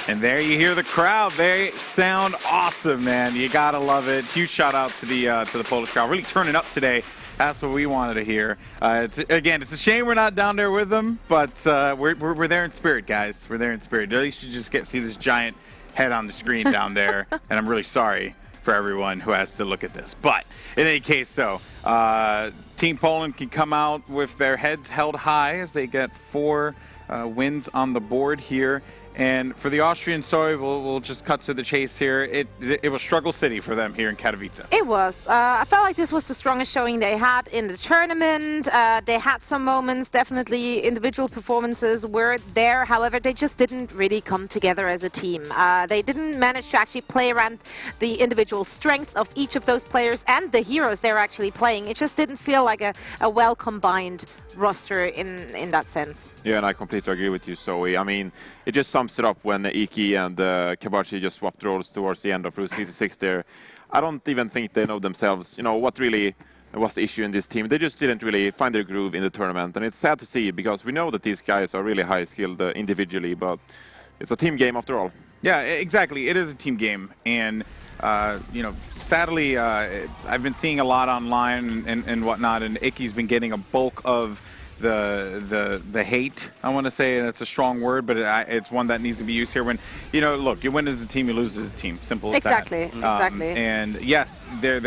And there you hear the crowd. They sound awesome, man. You gotta love it. Huge shout out to the Polish crowd. Really turning up today. That's what we wanted to hear. It's a shame we're not down there with them, but we're there in spirit, guys. We're there in spirit. At least you just see this giant head on the screen down there, and I'm really sorry for everyone who has to look at this. But in any case, Team Poland can come out with their heads held high as they get 4 wins on the board here. And for the Austrian story, we'll just cut to the chase here. It was struggle city for them here in Katowice. It was. I felt like this was the strongest showing they had in the tournament. They had some moments, definitely individual performances were there. However, they just didn't really come together as a team. They didn't manage to actually play around the individual strength of each of those players and the heroes they're actually playing. It just didn't feel like a well-combined roster in that sense. Yeah, and I completely agree with you, Zoe. I mean, it just sums it up when Iki and Katowice just swapped roles towards the end of Route 66 there. I don't even think they know themselves, what really was the issue in this team. They just didn't really find their groove in the tournament, and it's sad to see because we know that these guys are really high-skilled individually, but it's a team game after all. Yeah, exactly. It is a team game, and sadly, I've been seeing a lot online and whatnot, and Iki's been getting a bulk of the hate. I want to say that's a strong word, but it's one that needs to be used here. When look, you win as a team, you lose as a team. Simple as that. Exactly. And yes, there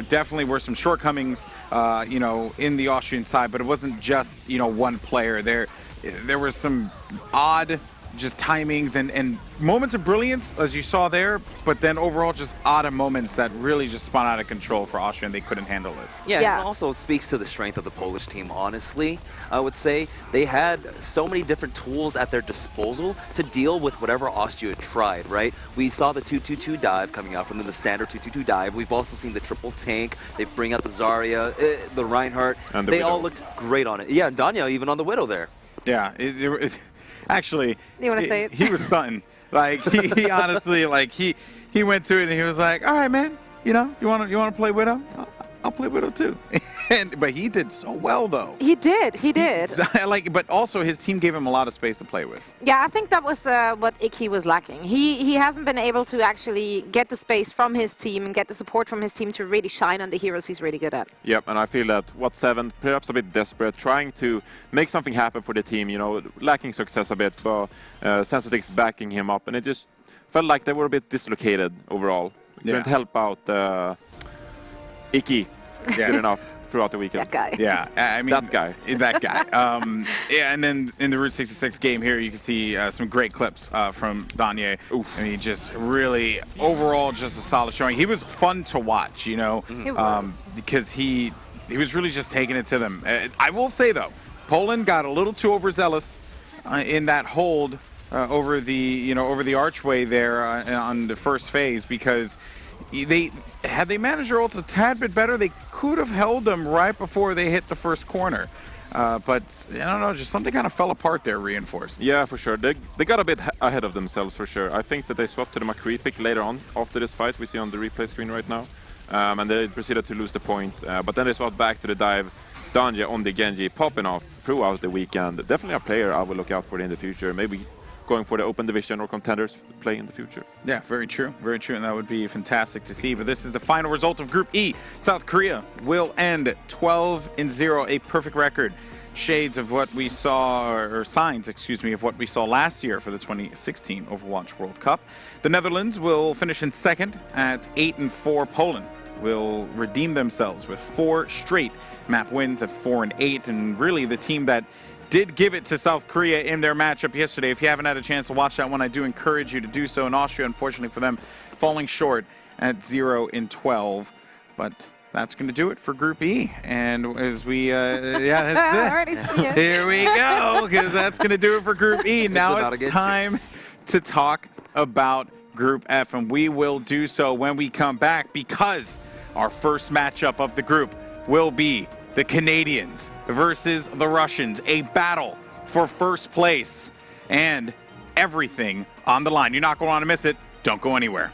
definitely were some shortcomings, in the Austrian side, but it wasn't just one player. There were some odd just timings and moments of brilliance, as you saw there, but then overall just odd moments that really just spun out of control for Austria and they couldn't handle it. Yeah, it also speaks to the strength of the Polish team, honestly. I would say they had so many different tools at their disposal to deal with whatever Austria tried, right? We saw the 2-2-2 dive coming out from the standard 2-2-2 dive. We've also seen the triple tank. They bring out the Zarya, the Reinhardt. And the they Widow. All looked great on it. Yeah, and Danya even on the Widow there. Yeah, actually, you want to say it? He was stunting. Like he honestly, he went to it and he was like, "All right, man, you want to play Widow? I'll play Widow too." But he did so well though. He did. But also his team gave him a lot of space to play with. Yeah, I think that was what Iki was lacking. He hasn't been able to actually get the space from his team and get the support from his team to really shine on the heroes he's really good at. Yep, and I feel that What7, perhaps a bit desperate, trying to make something happen for the team, lacking success a bit, but Sensotix backing him up, and it just felt like they were a bit dislocated overall. Couldn't help out Iki good enough throughout the weekend. That guy. Yeah, I mean that guy. And then in the Route 66 game here, you can see some great clips from Danye. Oof. I mean, just really overall just a solid showing. He was fun to watch, because he was really just taking it to them. I will say though, Poland got a little too overzealous in that hold over the archway there on the first phase, because had they managed their ults a tad bit better, they could have held them right before they hit the first corner. But I don't know, just something kind of fell apart there, Reinforced. Yeah, for sure. They got a bit ahead of themselves, for sure. I think that they swapped to the McCree pick later on after this fight we see on the replay screen right now. And they proceeded to lose the point. But then they swapped back to the dive. Danja on the Genji popping off throughout the weekend. Definitely a player I will look out for in the future. Maybe going for the open division or contenders play in the future. Yeah, very true, and that would be fantastic to see. But this is the final result of Group E. South Korea will end 12-0, a perfect record. Shades of what we saw, or signs, excuse me, of what we saw last year for the 2016 Overwatch World Cup. The Netherlands will finish in second at 8-4. Poland will redeem themselves with 4 straight map wins at 4 and 8, and really the team that did give it to South Korea in their matchup yesterday. If you haven't had a chance to watch that one, I do encourage you to do so. In Austria, unfortunately for them, falling short at 0-12, but that's going to do it for Group E. And as we, yeah, that's it. Here we go, because that's going to do it for Group E. Now it's time to talk about Group F, and we will do so when we come back, because our first matchup of the group will be the Canadians versus the Russians, a battle for first place, and everything on the line. You're not going to want to miss it. Don't go anywhere.